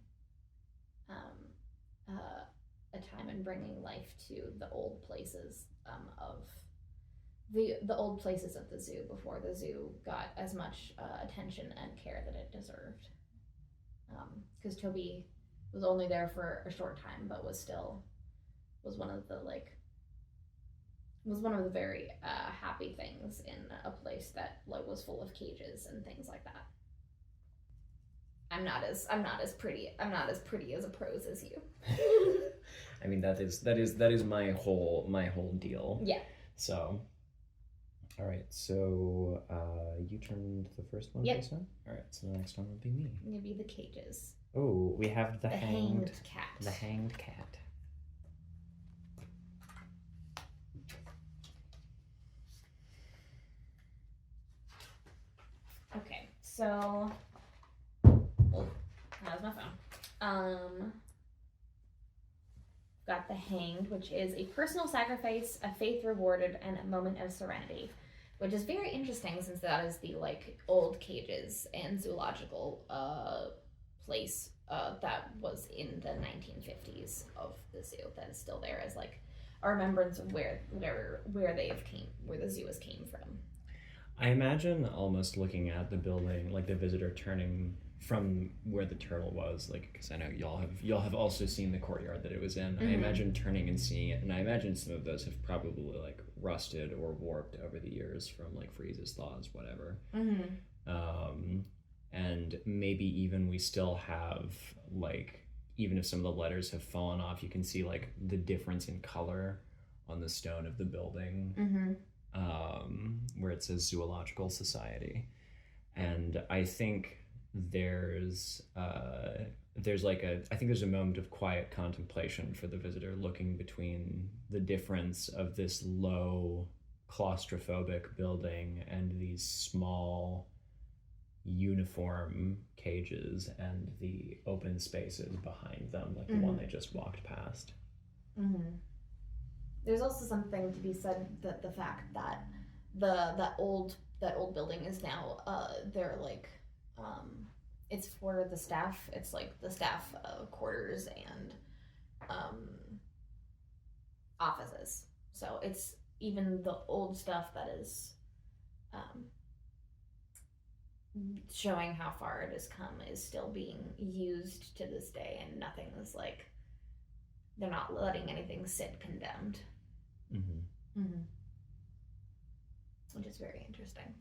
a time and bringing life to the old places of the old places of the zoo before the zoo got as much attention and care that it deserved. Because Toby was only there for a short time, but was one of the very happy things in a place that was full of cages and things like that. I'm not as pretty as a prose as you. I mean, that is my whole deal. Yeah. So, all right. So you turned the first one. Yep. This one? All right. So the next one would be me. It'd be the cages. Oh, we have the hanged cat. The hanged cat. Okay, so how's my phone? Got the hanged, which is a personal sacrifice, a faith rewarded, and a moment of serenity, which is very interesting since that is the old cages and zoological place that was in the 1950s of the zoo that is still there as a remembrance of where the zoo came from. I imagine almost looking at the building, like the visitor turning from where the turtle was, because I know y'all have also seen the courtyard that it was in. Mm-hmm. I imagine turning and seeing it, and I imagine some of those have probably rusted or warped over the years from freezes, thaws, whatever. Mm-hmm. And maybe even we still have even if some of the letters have fallen off, you can see the difference in color on the stone of the building. Mm-hmm. Where it says Zoological Society, and I think there's a moment of quiet contemplation for the visitor, looking between the difference of this low claustrophobic building and these small uniform cages and the open spaces behind them, the one they just walked past. Mm-hmm. There's also something to be said that the fact that that old building is now it's for the staff. It's the staff quarters and offices. So it's even the old stuff that is showing how far it has come is still being used to this day, and nothing is they're not letting anything sit condemned. Mm-hmm. Mm-hmm. Which is very interesting.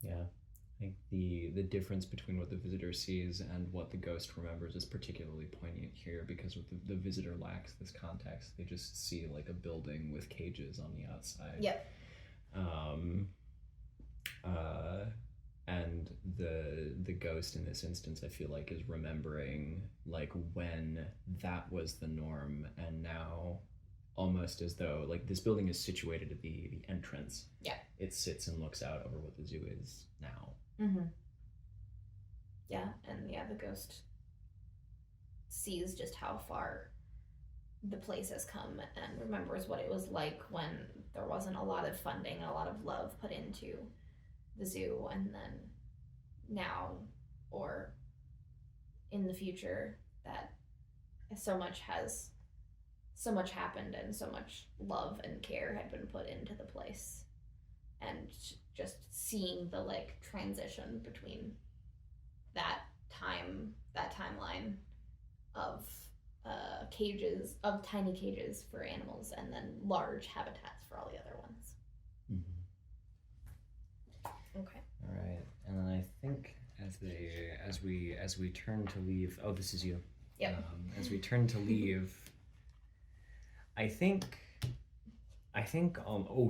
Yeah, I think the difference between what the visitor sees and what the ghost remembers is particularly poignant here, because the visitor lacks this context. They just see a building with cages on the outside. Yep. And the ghost in this instance, I feel is remembering when that was the norm, and now almost as though this building is situated at the entrance. Yeah. It sits and looks out over what the zoo is now. Mm-hmm. Yeah, and the ghost sees just how far the place has come and remembers what it was like when there wasn't a lot of funding and a lot of love put into the zoo, and then now or in the future that so much happened and so much love and care had been put into the place, and just seeing the transition between that timeline of tiny cages for animals and then large habitats for all the other ones. Mm-hmm. Okay. All right, and then I think as we turn to leave. Oh, this is you. Yep. As we turn to leave, I think I think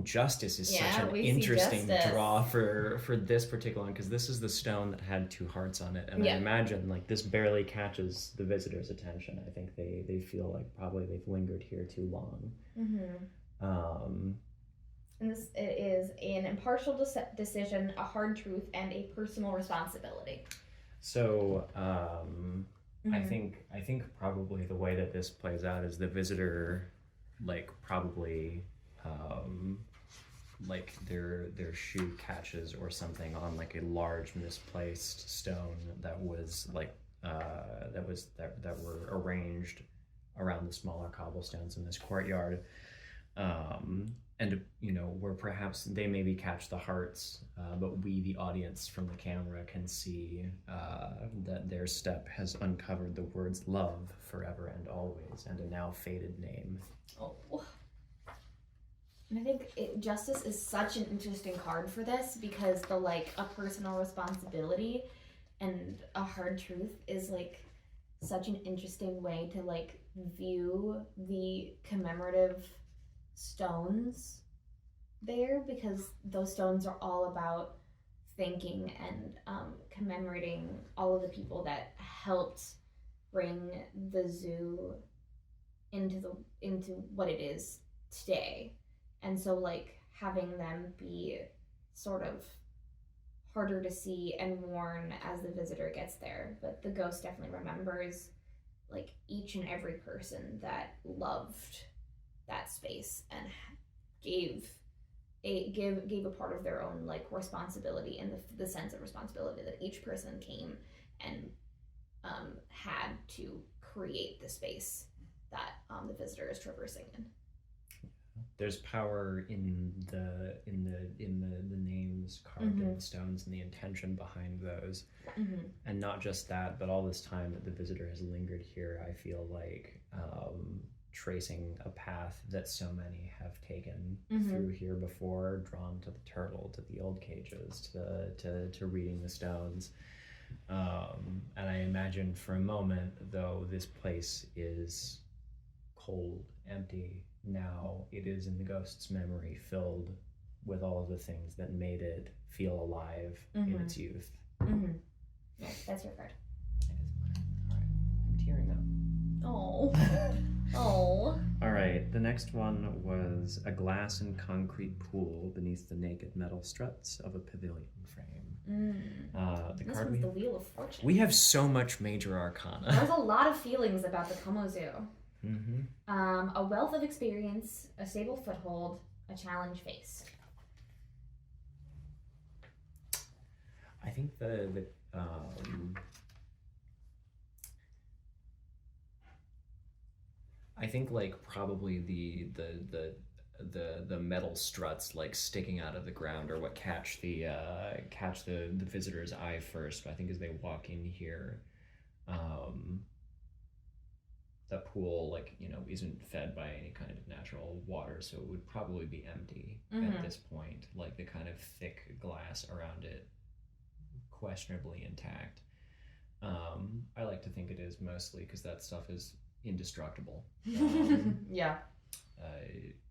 justice is Yeah, such an we see interesting justice. draw for this particular one, because this is the stone that had 2 hearts on it, and Yeah. I imagine like this barely catches the visitor's attention. I think they feel like probably they've lingered here too long. And this it is an impartial decision, a hard truth, and a personal responsibility. So I think probably the way that this plays out is the visitor like probably like their shoe catches or something on like a large misplaced stone that was like that were arranged around the smaller cobblestones in this courtyard, and where perhaps they maybe catch the hearts, but we, the audience from the camera, can see that their step has uncovered the words love, forever and always, and a now faded name. Oh. And I think justice is such an interesting card for this, because the like a personal responsibility and a hard truth is like such an interesting way to like view the commemorative stones there, because those stones are all about thanking and commemorating all of the people that helped bring the zoo into what it is today. And so like having them be sort of harder to see and worn as the visitor gets there, but the ghost definitely remembers like each and every person that loved that space and gave a part of their own like responsibility, and the sense of responsibility that each person came and had to create the space that the visitor is traversing in. There's power in the names carved in the stones and the intention behind those, and not just that, but all this time that the visitor has lingered here, I feel like tracing a path that so many have taken through here before, drawn to the turtle, to the old cages, to reading the stones. And I imagine for a moment, though this place is cold, empty, now it is in the ghost's memory, filled with all of the things that made it feel alive in its youth. Yeah, that's your card. It is mine. All right, I'm tearing up. Oh. Oh. All right, the next one was a glass and concrete pool beneath the naked metal struts of a pavilion frame. The This card one's the Wheel of Fortune. we have so much major arcana. There's a lot of feelings about the Como Zoo. Mm-hmm. A wealth of experience, a stable foothold, a challenge faced. I think I think like probably the metal struts like sticking out of the ground are what catch the visitor's eye first. But I think as they walk in here, the pool isn't fed by any kind of natural water, so it would probably be empty at this point. Like the kind of thick glass around it, questionably intact. I like to think it is, mostly because that stuff is indestructible. Yeah.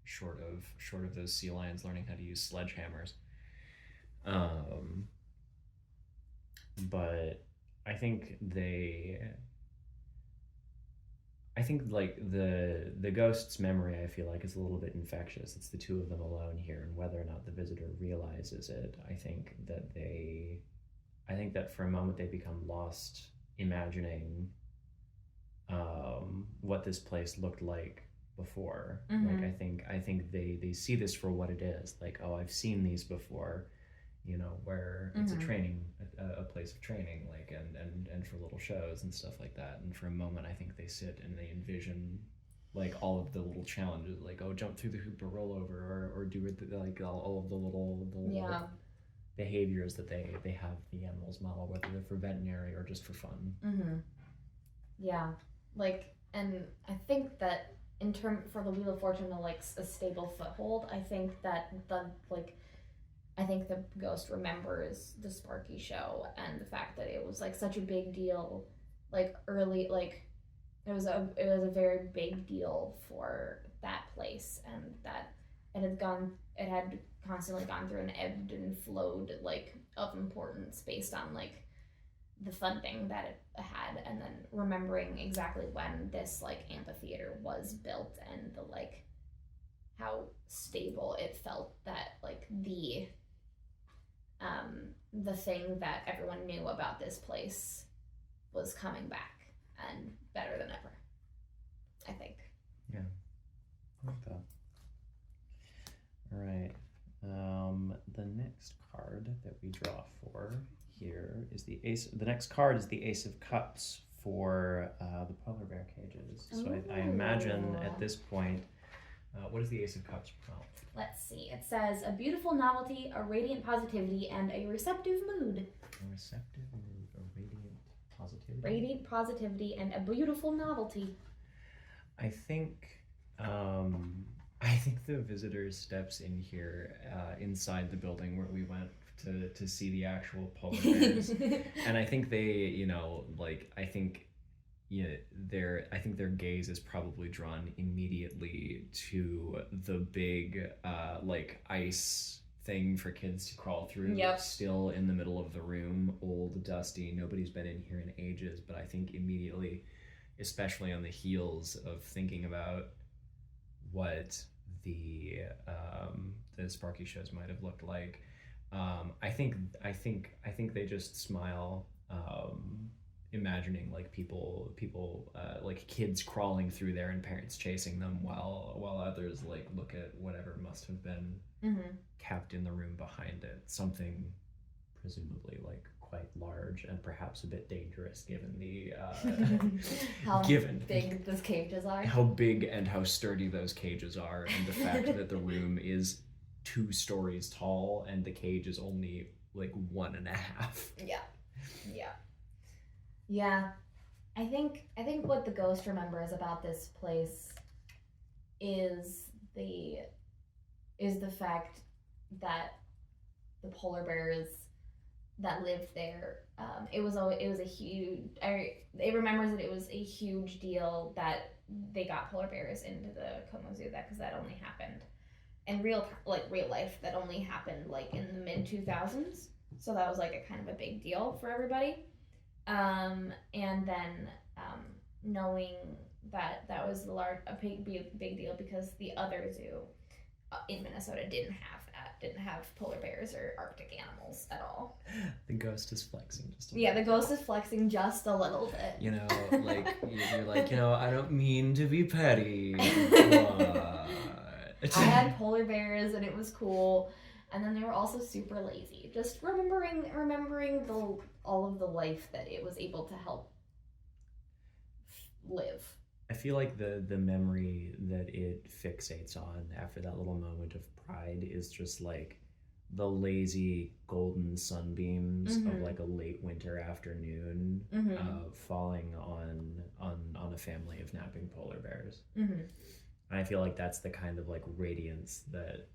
Short of those sea lions learning how to use sledgehammers. But I think like the ghost's memory, I feel like, is a little bit infectious. It's the two of them alone here, and whether or not the visitor realizes it, I think that for a moment they become lost imagining what this place looked like before. Like I think they see this for what it is. Like, oh, I've seen these before, where it's a place of training, like and for little shows and stuff like that. And for a moment, I think they sit and they envision like all of the little challenges, like, oh, jump through the hoop or roll over, or do it like all of the little behaviors that they have the animals model, whether they're for veterinary or just for fun. Yeah, like, and I think that for the Wheel of Fortune, like a stable foothold, I think that the ghost remembers the Sparky show and the fact that it was like such a big deal, like early, like it was a very big deal for that place, and that it had constantly gone through an ebbed and flowed like of importance based on like the funding that it had, and then remembering exactly when this like amphitheater was built and the like how stable it felt that like the thing that everyone knew about this place was coming back and better than ever, I think. Yeah, I like that. All right. The next card that we draw for here is the ace. The next card is the Ace of Cups for the polar bear cages. So I imagine at this point, what is the Ace of Cups about? Let's see. It says a beautiful novelty, a radiant positivity, and a receptive mood. A receptive mood, a radiant positivity. Radiant positivity and a beautiful novelty. I think the visitor steps in here inside the building where we went to see the actual polar bears, and I think they, I think their gaze is probably drawn immediately to the big ice thing for kids to crawl through. Yep. Still in the middle of the room, old, dusty. Nobody's been in here in ages, but I think immediately, especially on the heels of thinking about what the Sparky shows might have looked like, I think they just smile, imagining like people like kids crawling through there and parents chasing them, while others like look at whatever must have been kept in the room behind it, something presumably like quite large and perhaps a bit dangerous given the how big those cages are. How big and how sturdy those cages are, and the fact that the room is 2 stories tall and the cage is only like 1.5. Yeah. I think what the ghost remembers about this place is the fact that the polar bears that lived there, it remembers that it was a huge deal that they got polar bears into the Como Zoo, because that only happened in real life, that only happened like in the mid 2000s, so that was like a kind of a big deal for everybody, and then knowing that was a big deal because the other zoo in Minnesota didn't have polar bears or Arctic animals at all. The ghost is flexing just a little bit. The ghost is flexing just a little bit. You're like, I don't mean to be petty, but... I had polar bears and it was cool, and then they were also super lazy. Just remembering all of the life that it was able to help live. I feel like the memory that it fixates on after that little moment of pride is just like the lazy golden sunbeams of like a late winter afternoon falling on a family of napping polar bears. And I feel like that's the kind of like radiance that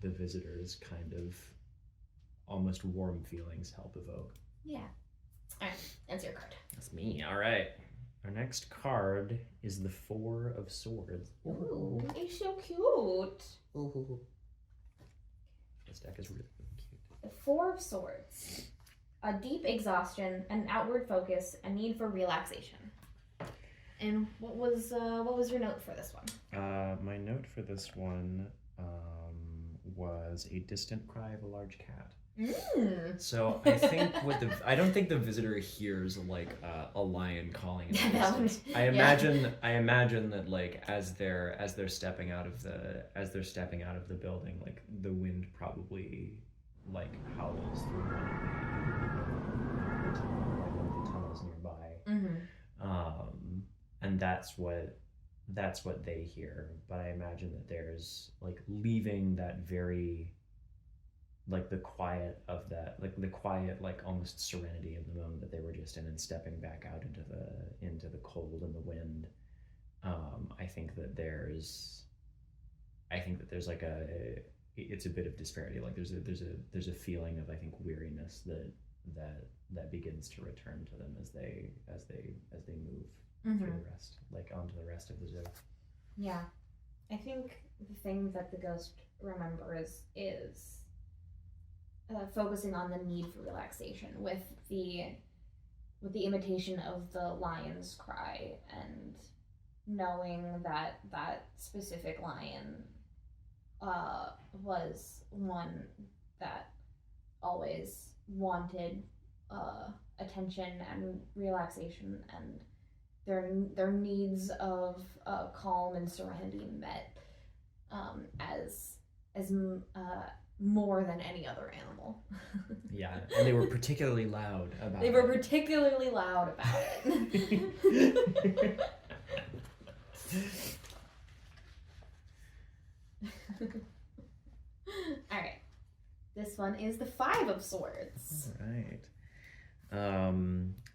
the visitors' kind of almost warm feelings help evoke. Yeah. All right, that's your card. That's me. All right. Our next card is the 4 of Swords. Ooh, it's so cute. Ooh. This deck is really, really cute. The 4 of Swords. A deep exhaustion, an outward focus, a need for relaxation. And what was your note for this one? My note for this one was a distant cry of a large cat. So I think I don't think the visitor hears like a lion calling in the distance. I imagine that like as they're stepping out of the building, like the wind probably like howls through one of the tunnels nearby. And that's what they hear. But I imagine that there's like leaving that very like the quiet of that, like the quiet, like almost serenity of the moment that they were just in, and stepping back out into the cold and the wind. I think that there's like it's a bit of disparity. Like there's a feeling of, I think, weariness that begins to return to them as they move through the rest, like onto the rest of the zoo. Yeah. I think the thing that the ghost remembers is focusing on the need for relaxation with the imitation of the lion's cry, and knowing that that specific lion was one that always wanted attention and relaxation, and their needs of calm and serenity met as more than any other animal. Yeah, and they were particularly loud about They it. were particularly loud about it. All right. This one is the Five of Swords. All right.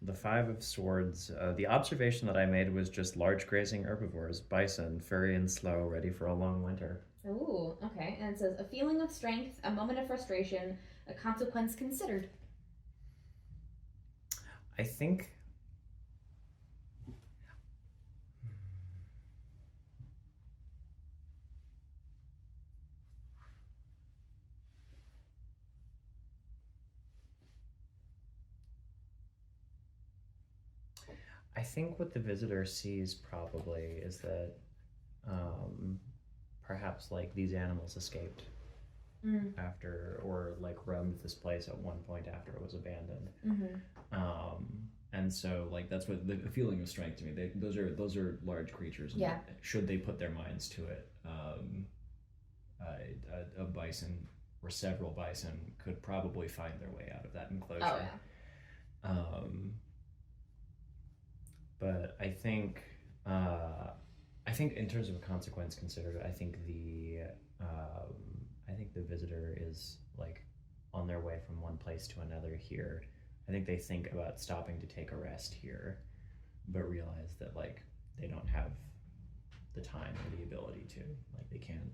The Five of Swords. The observation that I made was just large grazing herbivores, bison, furry and slow, ready for a long winter. Ooh, okay. And it says a feeling of strength, a moment of frustration, a consequence considered. I think. I think what the visitor sees probably is that perhaps like these animals escaped after, or like roamed this place at one point after it was abandoned. And so like that's what the feeling of strength to me. Those are large creatures. And Yeah. Should they put their minds to it, a bison or several bison could probably find their way out of that enclosure. Oh, yeah. But I think in terms of a consequence considered, I think the visitor is like on their way from one place to another here. I think they think about stopping to take a rest here, but realize that like they don't have the time or the ability to. Like they can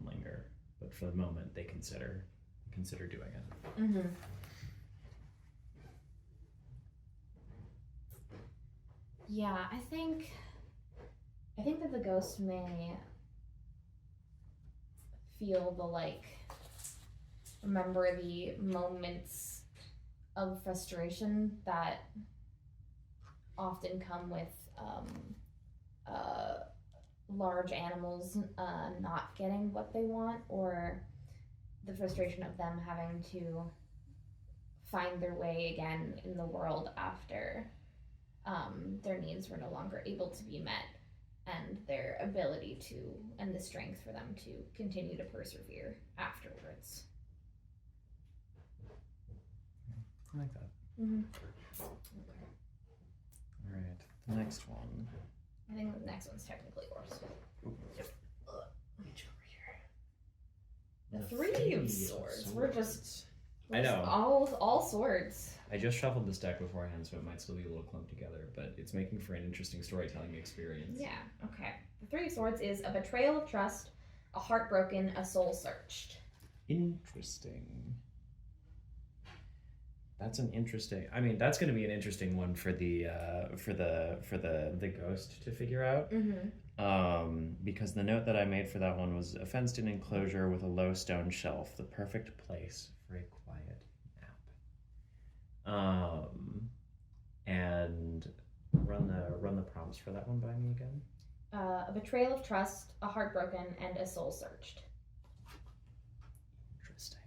linger, but for the moment they consider doing it. Mm-hmm. Yeah, I think that the ghost may feel the remember the moments of frustration that often come with large animals not getting what they want, or the frustration of them having to find their way again in the world after their needs were no longer able to be met, and their ability to, and the strength for them to continue to persevere afterwards. I like that. Mm-hmm. All right, the next one. I think the next one's technically yours. Reach over here. The Three of Swords. We're just I know. all swords. I just shuffled this deck beforehand, so it might still be a little clumped together, but it's making for an interesting storytelling experience. Yeah, okay. The Three of Swords is a betrayal of trust, a heart broken, a soul searched. Interesting. That's an interesting. I mean, that's going to be an interesting one for the ghost to figure out. Mm-hmm. Because the note that I made for that one was a fenced-in enclosure with a low stone shelf, the perfect place for a quiet nap. And run the prompts for that one by me again. A betrayal of trust, a heart broken, and a soul searched. Interesting.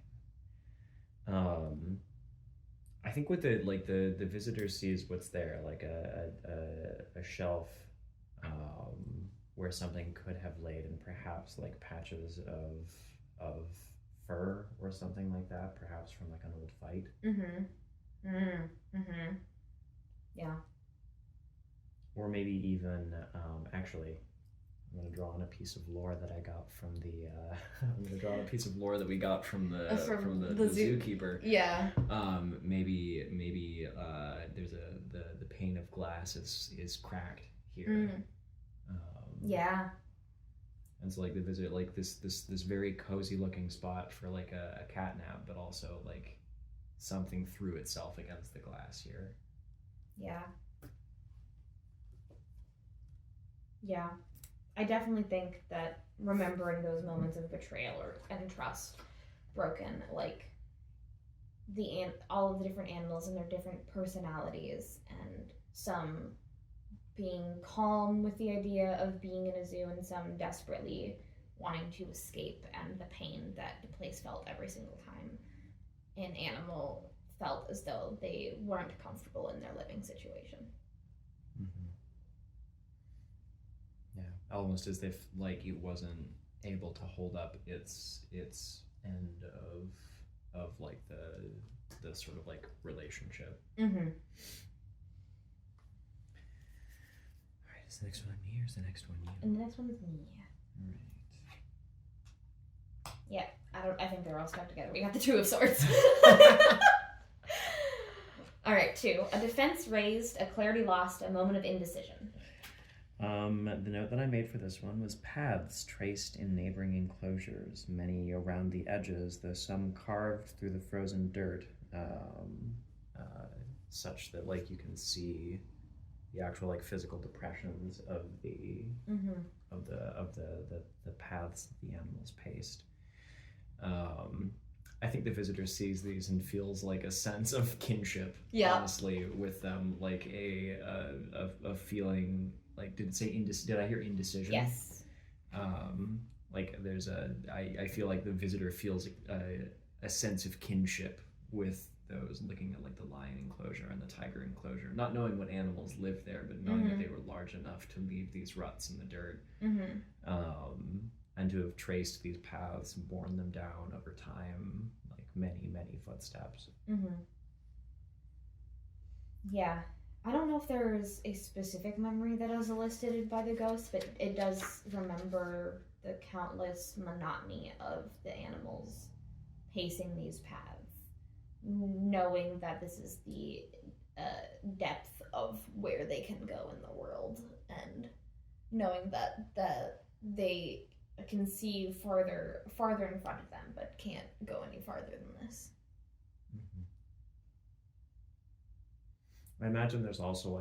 I think what the visitor sees what's there, like a shelf where something could have laid, and perhaps like patches of fur or something like that, perhaps from like an old fight. Mm-hmm. Mm-hmm. Yeah. Or maybe even actually, I'm gonna draw on a piece of lore that I got from the. I'm gonna draw on a piece of lore that we got from the zookeeper. Yeah. Maybe there's the pane of glass is cracked here. Yeah. And so like the visit, like this very cozy looking spot for like a cat nap, but also like something threw itself against the glass here. Yeah. Yeah. I definitely think that remembering those moments of betrayal and trust broken, like all of the different animals and their different personalities, and some being calm with the idea of being in a zoo and some desperately wanting to escape, and the pain that the place felt every single time an animal felt as though they weren't comfortable in their living situation. Mm-hmm. Yeah, almost as if like it wasn't able to hold up its end of like the sort of like relationship. Mm-hmm. All right, is the next one me or is the next one you? And the next one is me. All right. Yeah, I think they're all stuck together. We got the Two of Swords. All right, 2. A defense raised, a clarity lost, a moment of indecision. The note that I made for this one was paths traced in neighboring enclosures, many around the edges, though some carved through the frozen dirt, such that like you can see the actual like physical depressions of the the paths that the animals paced. I think the visitor sees these and feels like a sense of kinship, honestly, with them, like a feeling. Like, did it say did I hear indecision? Yes. Like there's I feel like the visitor feels a sense of kinship with those looking at like the lion enclosure and the tiger enclosure, not knowing what animals live there, but knowing that they were large enough to leave these ruts in the dirt, and to have traced these paths and borne them down over time, like many footsteps. Yeah. I don't know if there's a specific memory that is elicited by the ghost, but it does remember the countless monotony of the animals pacing these paths, knowing that this is the depth of where they can go in the world, and knowing that they can see farther in front of them, but can't go any farther than this. I imagine there's also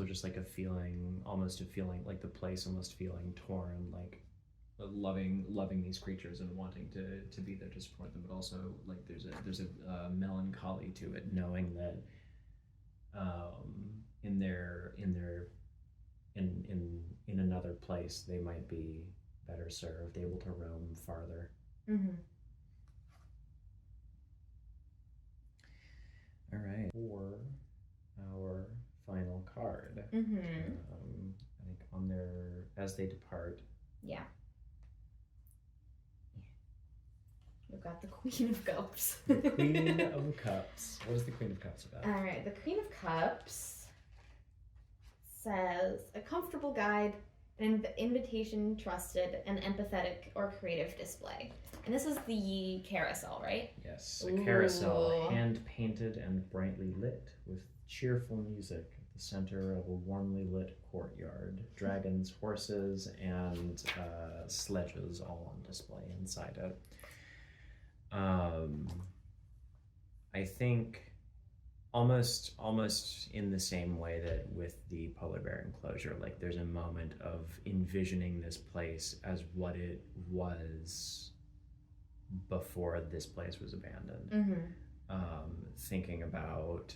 just like a feeling like the place almost feeling torn, like loving these creatures and wanting to be there to support them, but also like there's a melancholy to it, knowing that in another place they might be better served, able to roam farther. All right, for our final card, I think on their as they depart. Yeah. We've got the Queen of Cups. The Queen of Cups. What is the Queen of Cups about? All right, the Queen of Cups says a comfortable guide, an invitation trusted, an empathetic or creative display. And this is the carousel, right? Yes, a carousel, hand painted and brightly lit, with cheerful music at the center of a warmly lit courtyard. Dragons, horses, and sledges all on display inside it. I think almost in the same way that with the polar bear enclosure, like there's a moment of envisioning this place as what it was before this place was abandoned. Thinking about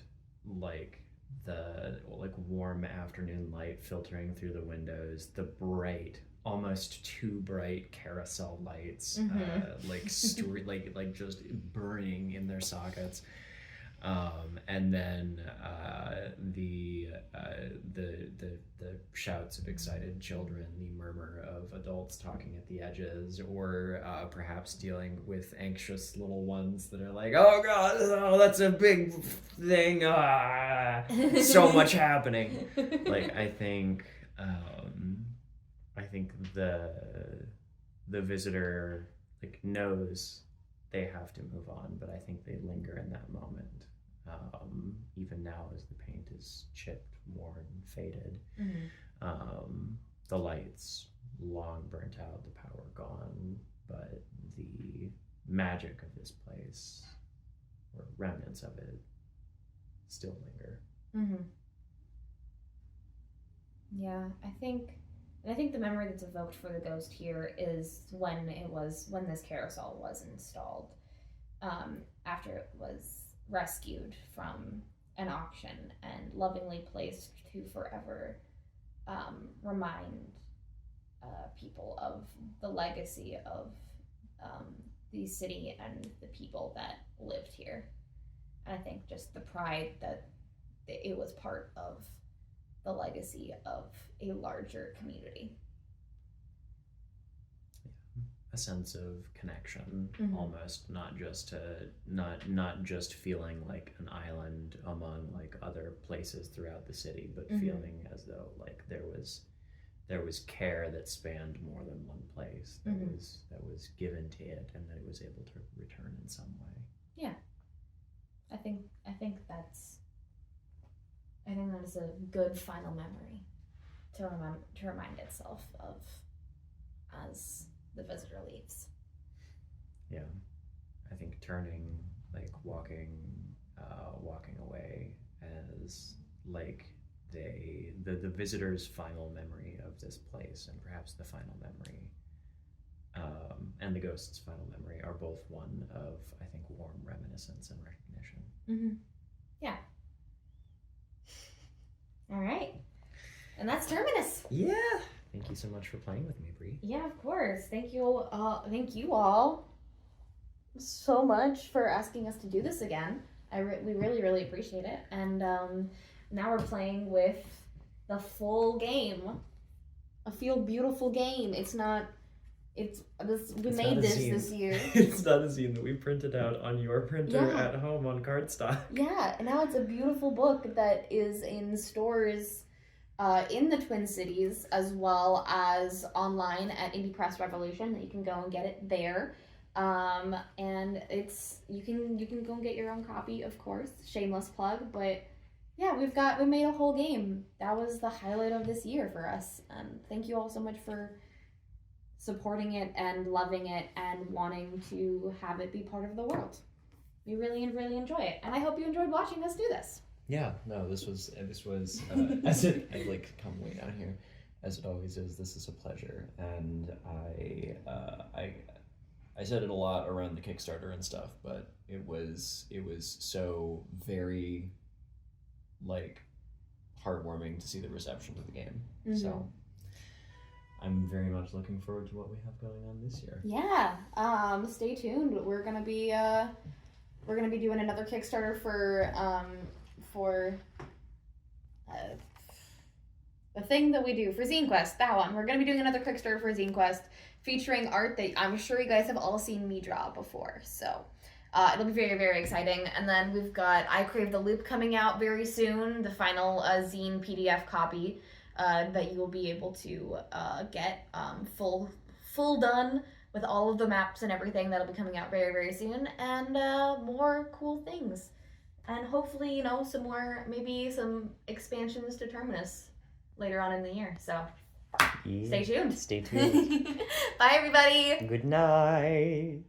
like the warm afternoon light filtering through the windows, the bright, almost too bright carousel lights, like just burning in their sockets, and then the shouts of excited children, the murmur of adults talking at the edges, or perhaps dealing with anxious little ones that are like, oh god, oh, that's a big thing, so much happening. Like I think the visitor like knows they have to move on, but I think they linger in that moment, even now as the paint is chipped, worn, faded. The lights long burnt out, the power gone, but the magic of this place, or remnants of it, still linger. Yeah, I think And I think the memory that's evoked for the ghost here is when this carousel was installed, after it was rescued from an auction and lovingly placed to forever remind people of the legacy of the city and the people that lived here. And I think just the pride that it was part of the legacy of a larger community. A sense of connection, Mhm. almost, not just feeling like an island among like other places throughout the city, but Mhm. feeling as though like there was care that spanned more than one place, that Mhm. was given to it, and that it was able to return in some way. I think that is a good final memory to remind itself of as the visitor leaves. Yeah, I think turning, like walking away as like the visitor's final memory of this place, and perhaps the final memory, and the ghost's final memory, are both one of, I think, warm reminiscence and recognition. Mm-hmm. Yeah. All right. And that's Terminus. Yeah. Thank you so much for playing with me, Bri. Yeah, of course. Thank you all so much for asking us to do this again. We really, really appreciate it. And now we're playing with the full game. A feel beautiful game. We made this year. It's not a zine that we printed out on your printer Yeah. at home on cardstock. Yeah, and now it's a beautiful book that is in stores in the Twin Cities, as well as online at Indie Press Revolution, that you can go and get it there. And you can go and get your own copy, of course. Shameless plug, but yeah, we made a whole game. That was the highlight of this year for us. And thank you all so much for supporting it and loving it and wanting to have it be part of the world. We really enjoy it, and I hope you enjoyed watching us do this. Yeah, no, this was as it I like come way down here, as it always is. This is a pleasure, and I said it a lot around the Kickstarter and stuff, but it was so very like heartwarming to see the reception of the game. Mhm. So I'm very much looking forward to what we have going on this year. Yeah, stay tuned. We're gonna be doing another Kickstarter for the thing that we do for Zine Quest. That one. We're gonna be doing another Kickstarter for Zine Quest, featuring art that I'm sure you guys have all seen me draw before. So it'll be very, very exciting. And then we've got I Crave the Loop coming out very soon, the final zine PDF copy that you will be able to get full done with all of the maps and everything. That'll be coming out very, very soon, and more cool things, and hopefully some expansions to Terminus later on in the year. So stay tuned. Stay tuned. Bye everybody. Good night.